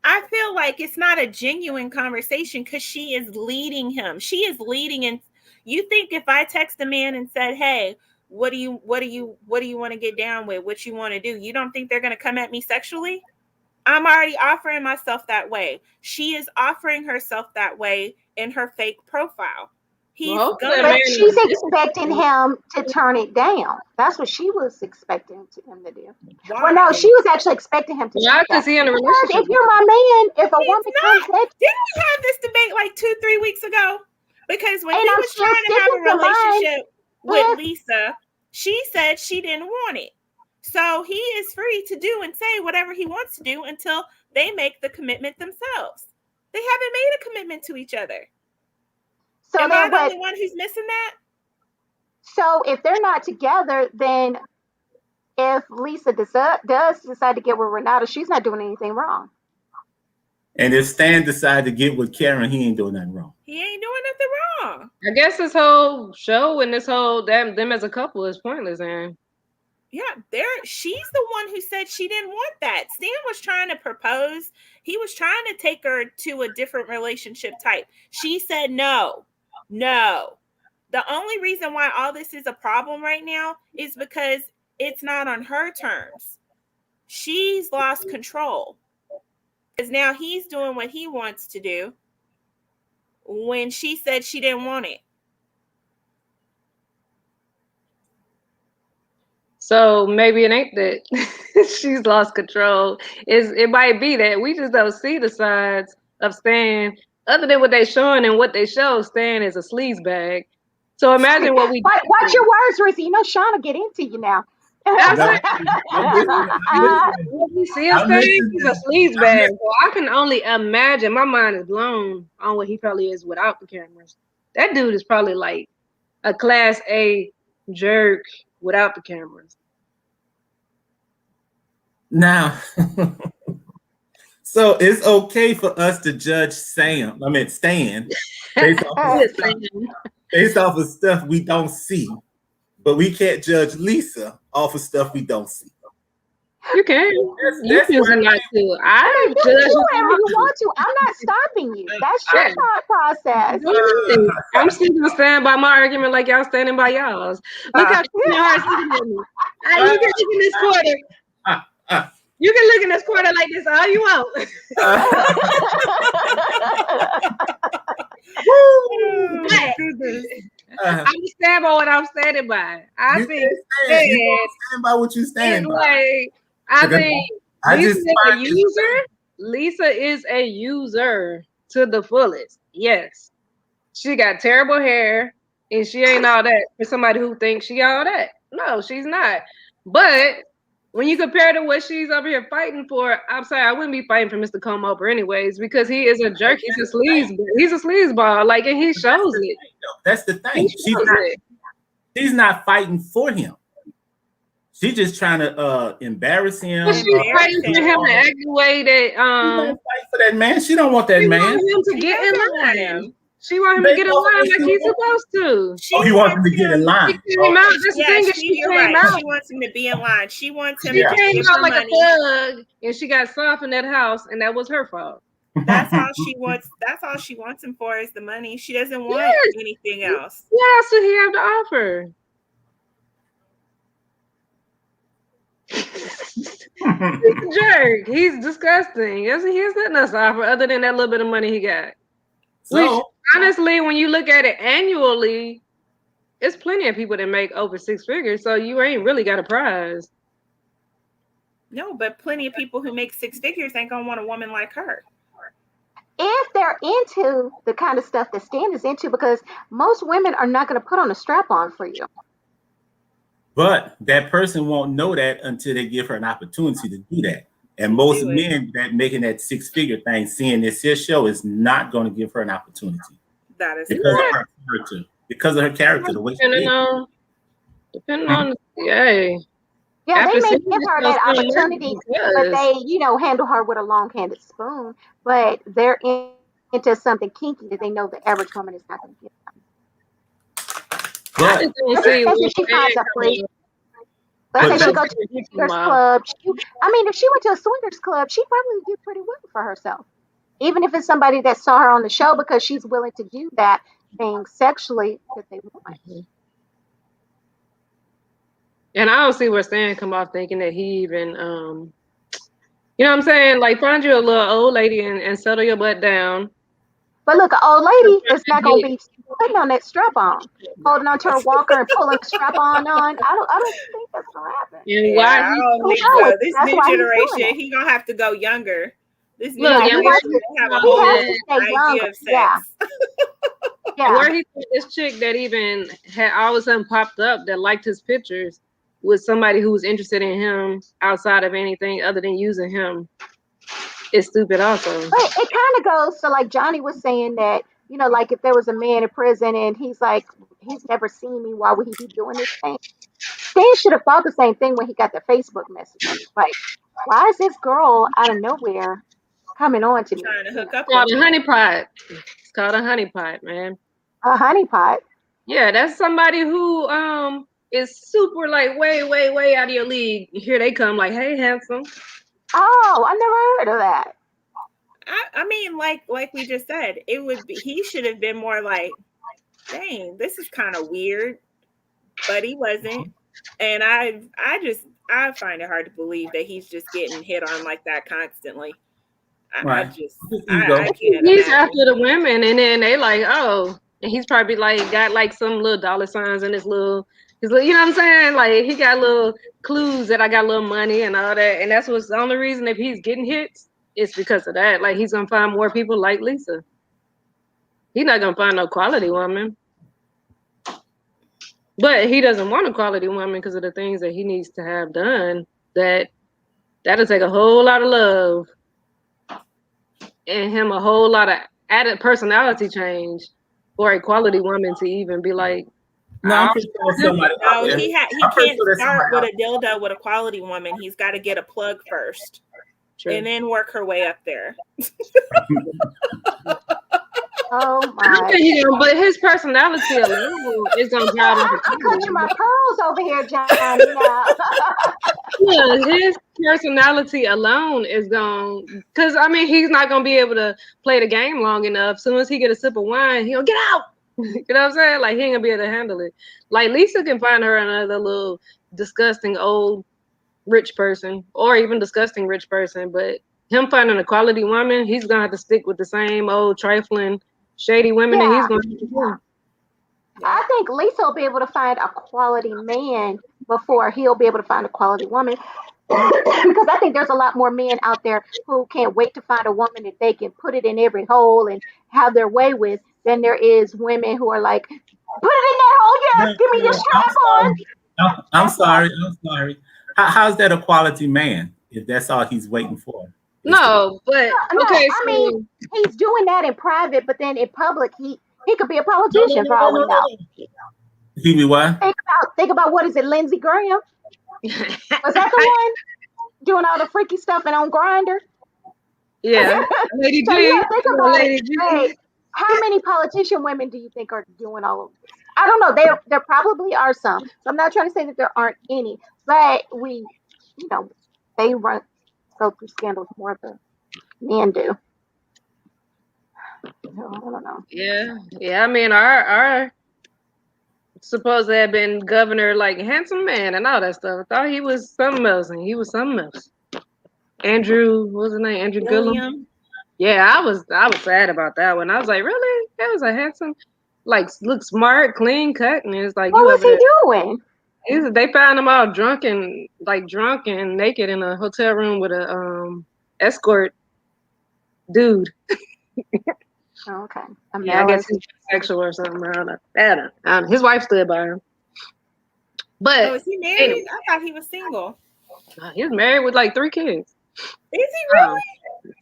I feel like it's not a genuine conversation because she is leading him. She is leading, and you think if I text a man and said, "Hey, what do you want to get down with? What you want to do?" You don't think they're going to come at me sexually? I'm already offering myself that way. She is offering herself that way in her fake profile. He's Well, hopefully a gonna. But man she's is expecting him to turn it down. That's what she was expecting him to do. Well, no, Why? she was actually expecting him to why? cheat though. Because he in a Because relationship. if you're my man, if a He's woman comes not. at Didn't we have this debate like 2-3 weeks ago? Because when and he I'm was still trying to have sticking a to mine, relationship with if Lisa, she said she didn't want it. So he is free to do and say whatever he wants to do until they make the commitment themselves. They haven't made a commitment to each other. so Am I then the what? only one who's missing that? So if they're not together, then if Lisa does decide to get with Renata, she's not doing anything wrong. and if Stan decided to get with Karen, he ain't doing nothing wrong. He ain't doing nothing wrong. I guess this whole show and this whole them as a couple is pointless, and Yeah, she's the one who said she didn't want that. Stan was trying to propose. He was trying to take her to a different relationship type. She said no. No. The only reason why all this is a problem right now is because it's not on her terms. She's lost control. Because now he's doing what he wants to do when she said she didn't want it. so maybe it ain't that she's lost control. It might be that we just don't see the sides of Stan other than what they showing, and what they show. Stan is a sleaze bag. So imagine what we. Watch your words, Rissy. You know Sean will get into you now. I'm No, saying, I'm listening. what we see of I'm Stan, listening. he's a sleaze bag. So I can only imagine. My mind is blown on what he probably is without the cameras. That dude is probably like a class A jerk without the cameras. Now, so it's okay for us to judge Stan based off of stuff we don't see, but we can't judge Lisa off of stuff we don't see. You can. You choosing not to. I You judge do whatever you want to. I'm not stopping you. That's your Yeah. thought process. I'm still gonna stand by my argument like y'all standing by y'all's. Look how your heart's looking at me. You can look in this corner. You can look in this corner like this all you want. But I'm gonna stand by what I'm standing by. I think you stand by what you stand by. like I think I Lisa just is a find user. Lisa is a user to the fullest. Yes. She got terrible hair and she ain't all that for somebody who thinks she all that. No, she's not. But when you compare to what she's over here fighting for, I'm sorry, I wouldn't be fighting for Mr. Comb over anyways, because he is a jerk. He's a sleazeball. Like, and he shows it. That's the thing. She's not fighting for him. She's just trying to embarrass him. But she's fighting for him to act the way that She don't fight for that man. She don't want that man. Want him to get in line. She want him to get in line like he's supposed to. He wants him to get in line. She came out. That's the thing. She came out. She wants him to be in line. She wants him She to came give out her like money. a thug, and she got soft in that house, and that was her fault. That's all she wants. That's all she wants him for is the money. She doesn't want anything else. What else did he have to offer? He's a jerk. He's disgusting. He has nothing else to offer other than that little bit of money he got. Which So, honestly, when you look at it annually, it's plenty of people that make over 6 figures, so you ain't really got a prize. No, but plenty of people who make 6 figures ain't gonna want a woman like her. If they're into the kind of stuff that Stan is into, because most women are not going to put on a strap on for you. but that person won't know that until they give her an opportunity to do that. And most men that making that 6 figure thing, seeing this here show, is not going to give her an opportunity. That is because correct. of her character. Because of her character, the way she Depending is. on, hey. Yeah, they After may seeing give this her show that so much, opportunity, but because they, handle her with a long-handed spoon. But they're into something kinky that they know the average woman is not going to get. I But just don't Let's see say what she finds a freak. But Let's say she that's- go to a swingers club. I mean, if she went to a swingers club, she probably did pretty well for herself. Even if it's somebody that saw her on the show, because she's willing to do that thing sexually that they want. And I don't see where Stan come off thinking that he even, you know what I'm saying? Like, find you a little old lady and settle your butt down. But look, an old lady is not going to be putting on that strap on, holding on to her walker and pulling the strap on. I don't think that's going to happen. And Yeah, why I he don't think show so. it. This That's new why he's doing generation, it. he gonna have to go younger. This new Look, Yeah, and he has generation to. have a He whole has to stay young. idea of Yeah, sex. yeah. where he put this chick that even had all of a sudden popped up that liked his pictures with somebody who was interested in him outside of anything other than using him is stupid also. But it kind of goes to like Johnny was saying that, like if there was a man in prison and he's like, he's never seen me, why would he be doing this thing? Stan should have thought the same thing when he got the Facebook messages. Like, why is this girl out of nowhere coming on to me? Trying to hook It's up called with a me. honeypot. It's called a honeypot, man. A honeypot. Yeah, that's somebody who is super like way out of your league. Here they come like, hey, handsome. Oh, I never heard of that. I mean, like we just said, it would be. He should have been more like, "Dang, this is kind of weird," but he wasn't. And I find it hard to believe that he's just getting hit on like that constantly. I right. I can't He's imagine. after the women, and then they like, oh, and he's probably like got like some little dollar signs in his little, you know what I'm saying? Like he got little clues that I got a little money and all that, and that's what's the only reason if he's getting hits, it's because of that. Like he's gonna find more people like Lisa. He's not gonna find no quality woman, but he doesn't want a quality woman because of the things that he needs to have done. That'll take a whole lot of love and him a whole lot of added personality change for a quality woman to even be like, No, I'm pretty sure somebody out No, there. he I'm pretty can't sure there's start with somebody a dildo with a quality woman. He's got to get a plug first, true. and then work her way up there. Oh my. But his personality alone is gonna drive him I'm to clutching my pearls over here, Johnny. Now. yeah, his personality alone is going because I mean he's not gonna be able to play the game long enough. As soon as he get a sip of wine, he'll get out. You know what I'm saying? Like he ain't gonna be able to handle it. Like Lisa can find her another little disgusting old rich person or even disgusting rich person, but him finding a quality woman, he's gonna have to stick with the same old trifling, shady women that he's Yeah. gonna have to do. I think Lisa will be able to find a quality man before he'll be able to find a quality woman. Because I think there's a lot more men out there who can't wait to find a woman that they can put it in every hole and have their way with than there is women who are like, put it in that hole, yes, give me your strap on. I'm sorry. I'm sorry. How's that a quality man if that's all he's waiting for? No, but No, okay, I so mean, he's doing that in private, but then in public, he could be a No, politician for all we know. He be what? Think about what is it, Lindsey Graham? Was that the one doing all the freaky stuff and on Grinder? yeah, Lady So G, think about Lady it. G. Hey, how many politician women do you think are doing all of this? I don't know. There probably are some. So I'm not trying to say that there aren't any, but they go through scandals more than men do. So, I don't know. Yeah. I mean, our supposed to have been governor, like handsome man and all that stuff. I thought he was something else, and he was something else. Andrew, what was his name? Andrew Gillum. William. Yeah, I was sad about that one. I was like, really? That was a handsome, like, look smart, clean cut, and it's like What you was over he there. doing? They found him all drunk and naked in a hotel room with a escort dude. Oh, okay, a Yeah, I male guess escort. he's bisexual or something. I don't know. I don't know. His wife stood by him, Oh, but is he anyway, married? I thought he was single. he was married with like 3 kids. Is he Um, really?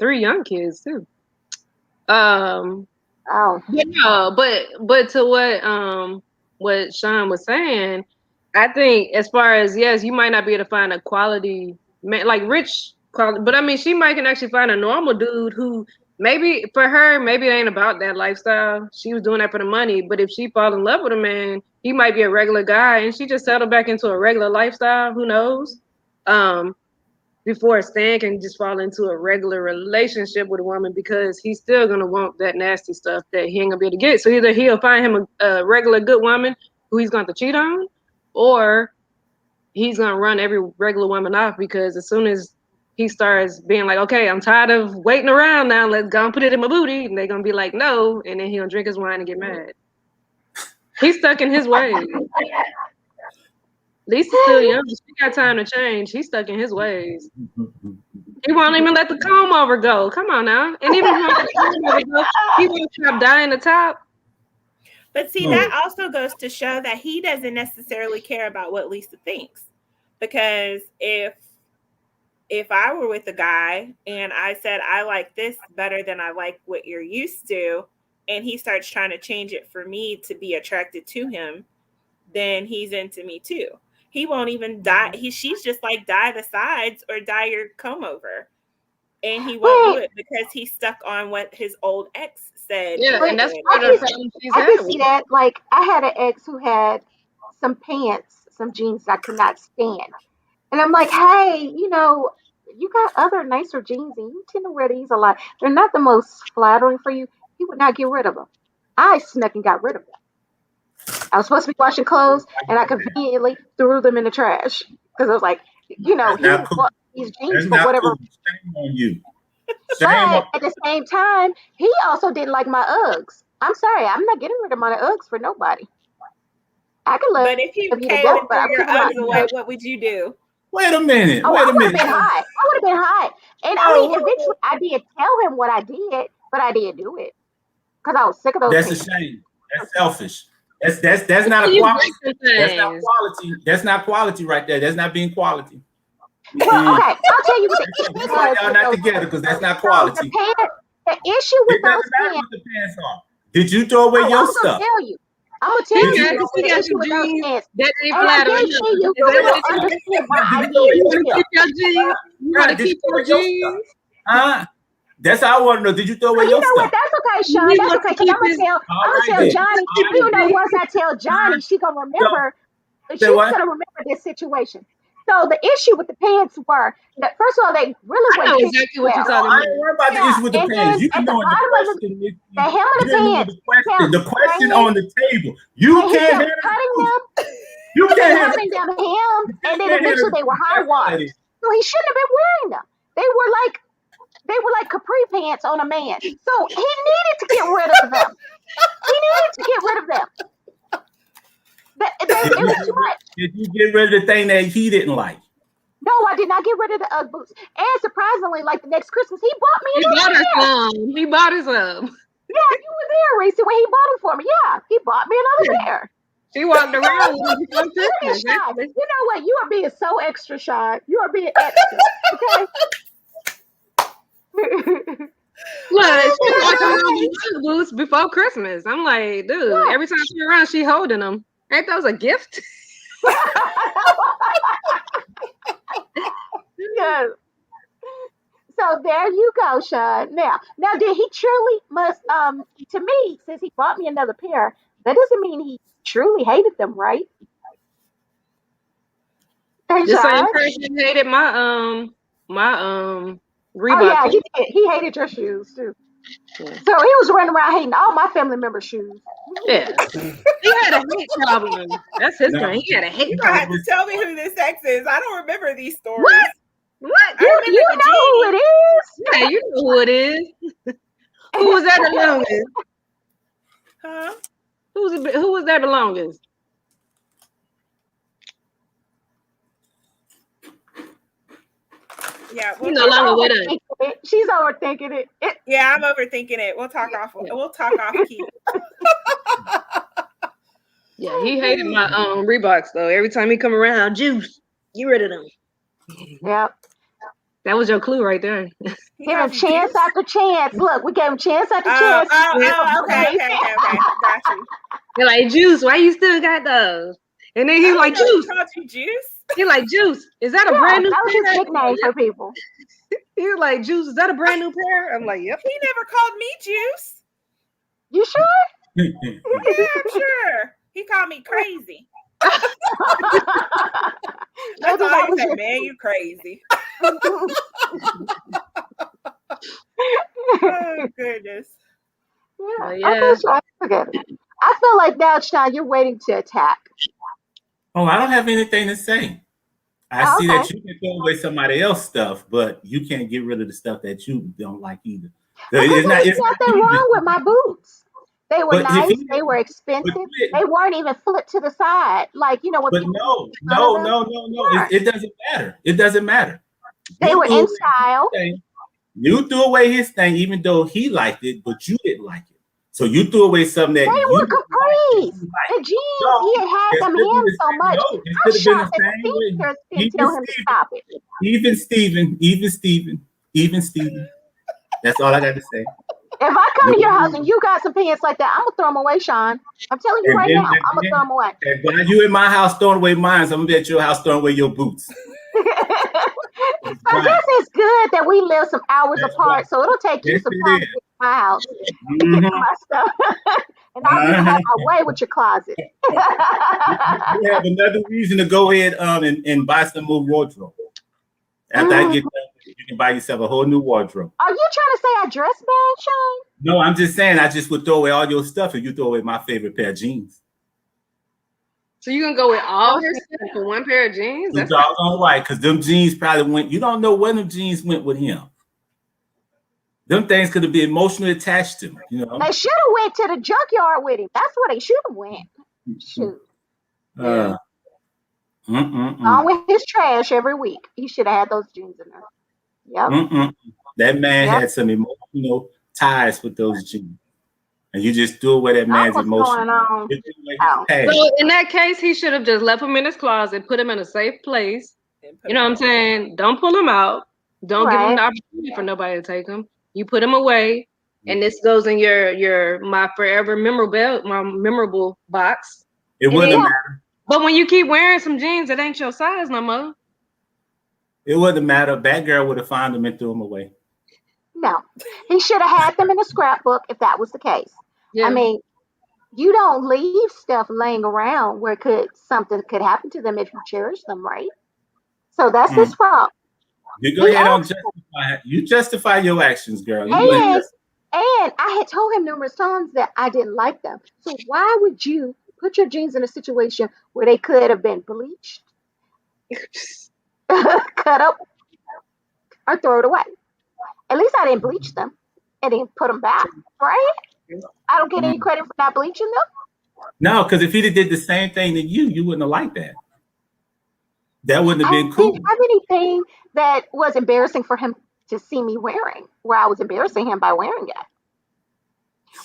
3 young kids too. Um, Oh, but no, but to what Shawn was saying, I think as far as yes, you might not be able to find a quality man like rich quality, but I mean she might can actually find a normal dude who maybe for her maybe it ain't about that lifestyle. She was doing that for the money, but if she fall in love with a man, he might be a regular guy and she just settled back into a regular lifestyle. Who knows? Um, before Stan can just fall into a regular relationship with a woman because he's still gonna want that nasty stuff that he ain't gonna be able to get. So either he'll find him a regular good woman who he's going to cheat on, or he's gonna run every regular woman off because as soon as he starts being like, okay, I'm tired of waiting around now, let's go and put it in my booty, and they're gonna be like, no, and then he'll drink his wine and get mad. He's stuck in his ways. Lisa's still young. She got time to change. He's stuck in his ways. He won't even let the comb over go. Come on now. And even if he won't let the comb over go, he won't stop dying the top. But see, that also goes to show that he doesn't necessarily care about what Lisa thinks. Because if I were with a guy and I said I like this better than I like what you're used to, and he starts trying to change it for me to be attracted to him, then he's into me too. He won't even dye. She's just like dye the sides or dye your comb over, and he won't do it because he's stuck on what his old ex said. Yeah, and that's I part of the problem she's can having. see that. Like, I had an ex who had some pants, some jeans that I could not stand. And I'm like, hey, you got other nicer jeans and you tend to wear these a lot. They're not the most flattering for you. He would not get rid of them. I snuck and got rid of them. I was supposed to be washing clothes and I conveniently threw them in the trash because I was like, he bought these jeans for whatever. Cool. Shame on you. But at the same time, he also didn't like my Uggs. I'm sorry, I'm not getting rid of my Uggs for nobody. I can love But if you you to came death, and but threw I'm your keeping my Uggs away, what would you do? Wait a minute. Oh, Wait I a would have minute. been hot. I would have been hot. And I mean, eventually I did tell him what I did, but I didn't do it because I was sick of those That's pants. a shame. That's selfish. That's not a quality. That's not quality. That's not quality right there. That's not being quality. Well, okay, I'll tell you what the issue That's why was y'all with not those together pants. because that's not So quality. the issue with It those doesn't matter pants. what the pants are. Did you throw away your I'm gonna stuff? tell you. I'm gonna tell you He the got issue some with those jeans pants. that ain't And I flattering. guarantee you, Is that you what will it is? understand why I Did did You want it to too. keep your jeans? You want to Did you keep throw your away your jeans? stuff? That's all I want to know. Did you throw away You your know what? stuff? That's okay, Sean. He That's wants okay. to Because keep I'm his. gonna tell Then. Johnny. All You right know, then. once I tell Johnny, she gonna remember. Say She's what? gonna remember this situation. So the issue with the pants were that first of all, they really I know wouldn't fit exactly what well. you're No, talking I about. ain't worried about the Yeah, issue with the and pants. then You at can the know in the bottom of question. the hem of You the didn't know pants, the question. him The question saying on the table. You when he can't kept handle the cutting truth. them, You he can't kept handle having the them truth. hem, You and then can't handle eventually the they were truth. high That's all that waters. is. So he shouldn't have been wearing them. They were like capri pants on a man. So he needed to get rid of them. He needed to get rid of them. It was too much. Did you get rid of the thing that he didn't like? No, I did not get rid of the Ugg boots. And surprisingly, like the next Christmas, he bought me He another bought us pair. some. He bought us some. Yeah, you were there, Reese, when he bought them for me. Yeah, he bought me another pair. She walked around with him before Look at Christmas. Shy. You know what? You are being so extra, Shy. You are being extra. Okay. Look, she walked around with Ugg boots before Christmas. I'm like, dude, every time she around, she holding them. Ain't those a gift? Yes. So there you go, Sean. Now, did he truly must? To me, since he bought me another pair, that doesn't mean he truly hated them, right? Hey, The same Sean. person hated my Oh Reebok. yeah, he did. He hated your shoes too. Yeah. So he was running around hating all my family members' shoes. Yeah. He had a hate problem. That's his thing. He had a hate You gonna have problem. to tell me who this ex is. I don't remember these stories. What? What? I remember You the know who genie. it is. Yeah, you know who it is. Who was there the longest? Huh? Who was there the longest? Yeah, You we'll no talk. longer with us. Overthinking it. She's overthinking it. Yeah, I'm overthinking it. We'll talk off. Yeah. We'll talk off key. Yeah, he hated my Reeboks though. Every time he come around, juice, get rid of them. Yep. That was your clue right there. He Give him calls you chance juice. after chance. Look, we gave him chance after Oh, chance. oh, Yeah. oh. Okay. Got you. They're like, Juice, why you still got those? And then I he's didn't like, know he Juice. called you juice. He's like, Juice, is that a Yeah, brand new that was his pair? nickname for people. He was like, Juice, is that a brand new pair? I'm like, yep. He never called me juice. You sure? Yeah, I'm sure. He called me crazy. That's Maybe all that he was said. your. Man, you crazy. Oh goodness. Yeah. But Okay, yeah. Sean. Forget it. I feel like now, Sean, you're waiting to attack. Oh, I don't have anything to say. I Oh, see okay. that you can throw away somebody else's stuff, but you can't get rid of the stuff that you don't like either. Because It's there not. was It's not nothing even. wrong with my boots. They were But if nice. you, They were but expensive. you didn't. They weren't even flipped to the side. Like, when But people no, make fun of them. no. They weren't. It doesn't matter. It doesn't matter. They You were threw in away his style. thing. You threw away his thing, even though he liked it, but you didn't like it. So you threw away something that They you were didn't like that capris. you like. The jeans, No, he had it them should be hemmed the so same. much. No, it I'm should have been the shocked that the same way. seamstress didn't Even tell him to Steven, stop it. even Steven. That's all I got to say. If I come No, to your house and you got some pants like that, I'm going to throw them away, Sean. I'm telling you and right then, now, I'm going to throw them away. and while you in my house throwing away mine, I'm gonna be at your house throwing away your boots. That's I right. guess it's good that we live some hours That's apart, right. so it'll take you Yes, some it time to is. get to my house and get to Mm-hmm. my stuff. And I'll be Uh-huh. on my way with your closet. You have another reason to go ahead and buy some more wardrobe. After I get done, you can buy yourself a whole new wardrobe. Are you trying to say I dress bad, Sean? No, I'm just saying I just would throw away all your stuff if you throw away my favorite pair of jeans. So you gonna go with all her stuff for one pair of jeans? You That's doggone right, because them jeans probably went. You don't know when them jeans went with him. Them things could have been emotionally attached to him. They should have went to the junkyard with him. That's where they should have went. Shoot. yeah. On with his trash every week. He should have had those jeans in there. Yep. That man Yep. had some emotional ties with those jeans, and you just threw away that man's What's emotion. going on? You threw away Oh. his past. So in that case, he should have just left him in his closet, put him in a safe place. You know what I'm saying? Don't pull him out. Don't give him the opportunity for nobody to take him. You put him away, and this goes in your my forever memorable box. It wouldn't have mattered. But when you keep wearing some jeans that ain't your size no more. It wouldn't matter. Bad girl would have found them and threw them away. No. He should have had them in a scrapbook if that was the case. Yeah. I mean, you don't leave stuff laying around where something could happen to them if you cherish them, right? So that's his fault. You go ahead and justify your actions, girl. And I had told him numerous times that I didn't like them. So why would you put your jeans in a situation where they could have been bleached, cut up, or throw it away? At least I didn't bleach them and then put them back, right? I don't get any credit for not bleaching them. No, because if he'd have did the same thing to you, you wouldn't have liked that. That wouldn't have been cool. I didn't have anything that was embarrassing for him to see me wearing, where I was embarrassing him by wearing it.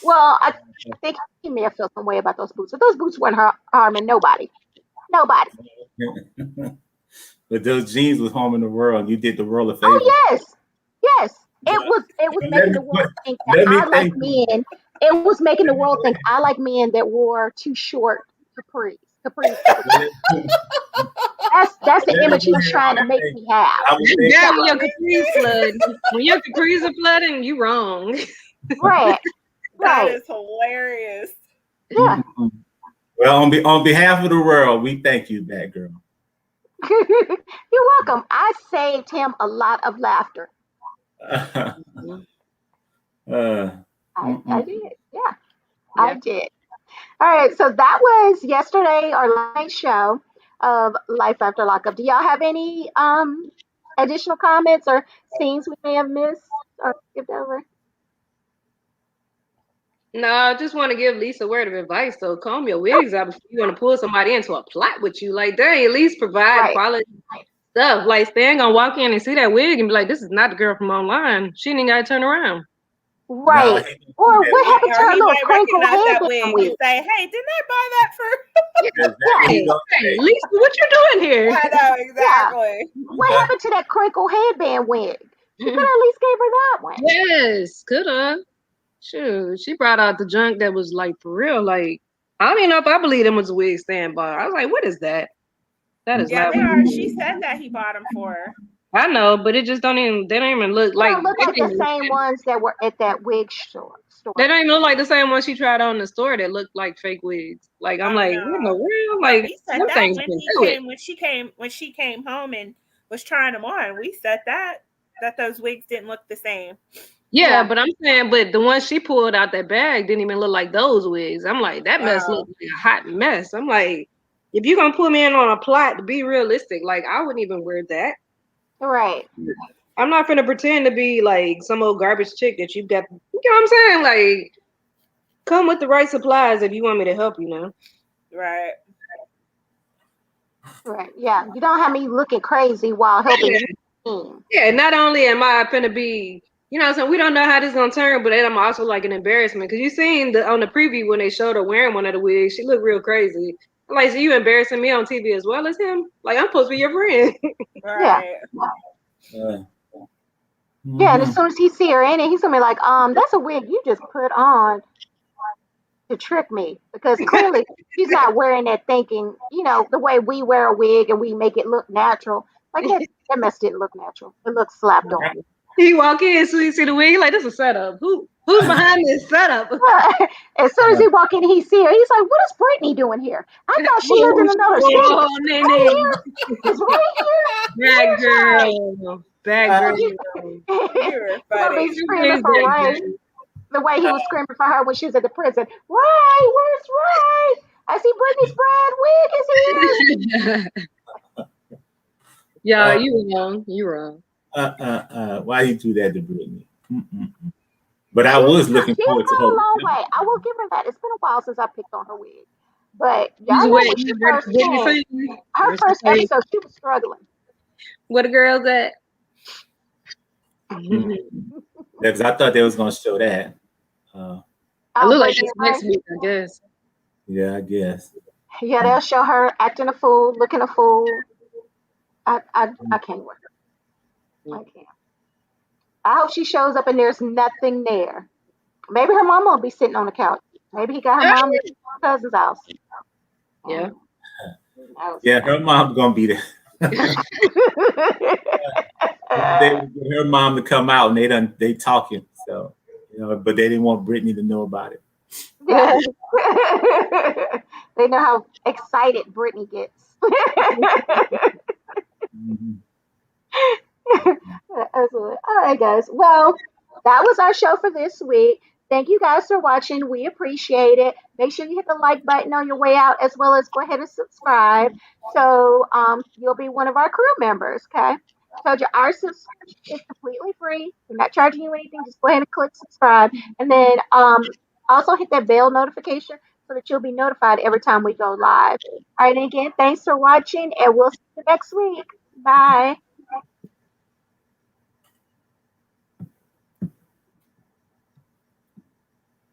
Well, I think he may have felt some way about those boots, but those boots weren't harming nobody. Nobody. But those jeans was harming the world. You did the world a favor. Oh yes. It was making the world think that I like men. It was making the world think I like men that wore too short capris. That's the image he was trying to make me have. Yeah, when your capris flood. When your capris are flooding, you wrong. Right. That is hilarious. Yeah. Well, on behalf of the world, we thank you, bad girl. You're welcome. I saved him a lot of laughter. I did. Yeah. I did. All right. So that was yesterday, our last show of Life After Lockup. Do y'all have any additional comments or scenes we may have missed or skipped over? No, I just want to give Lisa a word of advice though. Comb your wigs out before you want to pull somebody into a plot with you. Like, dang, at least provide Right. quality stuff. Like, Stan gonna walk in and see that wig and be like, "This is not the girl from online." She ain't gotta turn around. No, Right. he didn't do Or that. what happened to Or her he little might crinkle recognize that headband wig and wig? say, "Hey, didn't I buy that for?" Exactly. He Right. gonna Hey, say, Lisa, what you doing here? I know Yeah. exactly. What happened to that crinkle headband wig? She could have at least gave her that one. Yes, coulda. Shoot, she brought out the junk that was like for real. Like, I don't even know if I believe them was a wig stand bar. I was like, what is that? That is Yeah, not they what are. it She is. said that he bought them for her. I know, but it just don't even. They don't even look They like. don't look like the same ones that were at that wig store. They don't even look like the same one she tried on in the store that looked like fake wigs. Like, I'm like, what in the No, world? but Like, we said them that things when can he do it. came, when she came home and was trying them on. We said that those wigs didn't look the same. Yeah, Yeah. but I'm saying, but the one she pulled out that bag didn't even look like those wigs. I'm like, that mess Oh, looked like a hot mess. I'm like, if you're gonna put me in on a plot to be realistic, like I wouldn't even wear that. Right. I'm not gonna pretend to be like some old garbage chick that you've got. You know what I'm saying? Like, come with the right supplies if you want me to help you now. right. Right. Yeah. You don't have me looking crazy while helping Yeah, you. Team. yeah. Not only am I gonna be, you know what I'm saying, we don't know how this is gonna turn, but then I'm also like an embarrassment because you seen the on the preview when they showed her wearing one of the wigs, she looked real crazy. I'm like, so you embarrassing me on TV as well as him? Like, I'm supposed to be your friend. Yeah. Right. uh, Yeah. And as mhm. soon as he see her in it, he's gonna be like, that's a wig you just put on to trick me because clearly she's not wearing that thinking, the way we wear a wig and we make it look natural. Like that mess didn't look natural. It looked slapped on. He walk in, so you see the wig, like this is a setup. Who's behind this setup? As soon as he walk in, he see her. He's like, "What is Brittany doing here? I thought she lived Oh, in another city. oh, Right Nene, here, it's right here. bad Where's Ray?" girl, bad girl. He's You were gonna be funny. screaming for Ray the way he was screaming for her when she was at the prison. Ray, where's Ray? I see Brittany's brand wig is here. Yeah, Uh, you wrong. You wrong. why you do that to Brittany? Mm-mm. But I She's was looking she's forward to come her a long return. way. I will give her that. It's been a while since I picked on her wig, but He's y'all know wait. when she You ready first for Brittany came, season? her Where's the first face? episode, she was struggling. Where the girls at? Mm. It Because I thought they was gonna show that. Uh, Oh, look like Brittany this and next Ray. week, I guess. yeah, I guess. Yeah, Mm. they'll show her acting a fool, looking a fool. I can't with her. I can't. I hope she shows up and there's nothing there. Maybe her mama will be sitting on the couch. Maybe he got her mom at his cousin's house. Yeah. And who knows? Yeah, her mom gonna be there. They get her mom to come out and they talking. So but they didn't want Brittany to know about it. Yeah. They know how excited Brittany gets. Mhm. Absolutely. All right, guys. Well, that was our show for this week. Thank you guys for watching. We appreciate it. Make sure you hit the like button on your way out, as well as go ahead and subscribe. So you'll be one of our crew members. Okay. Told you our subscription is completely free. We're not charging you anything. Just go ahead and click subscribe, and then also hit that bell notification so that you'll be notified every time we go live. All right. And again, thanks for watching, and we'll see you next week. Bye.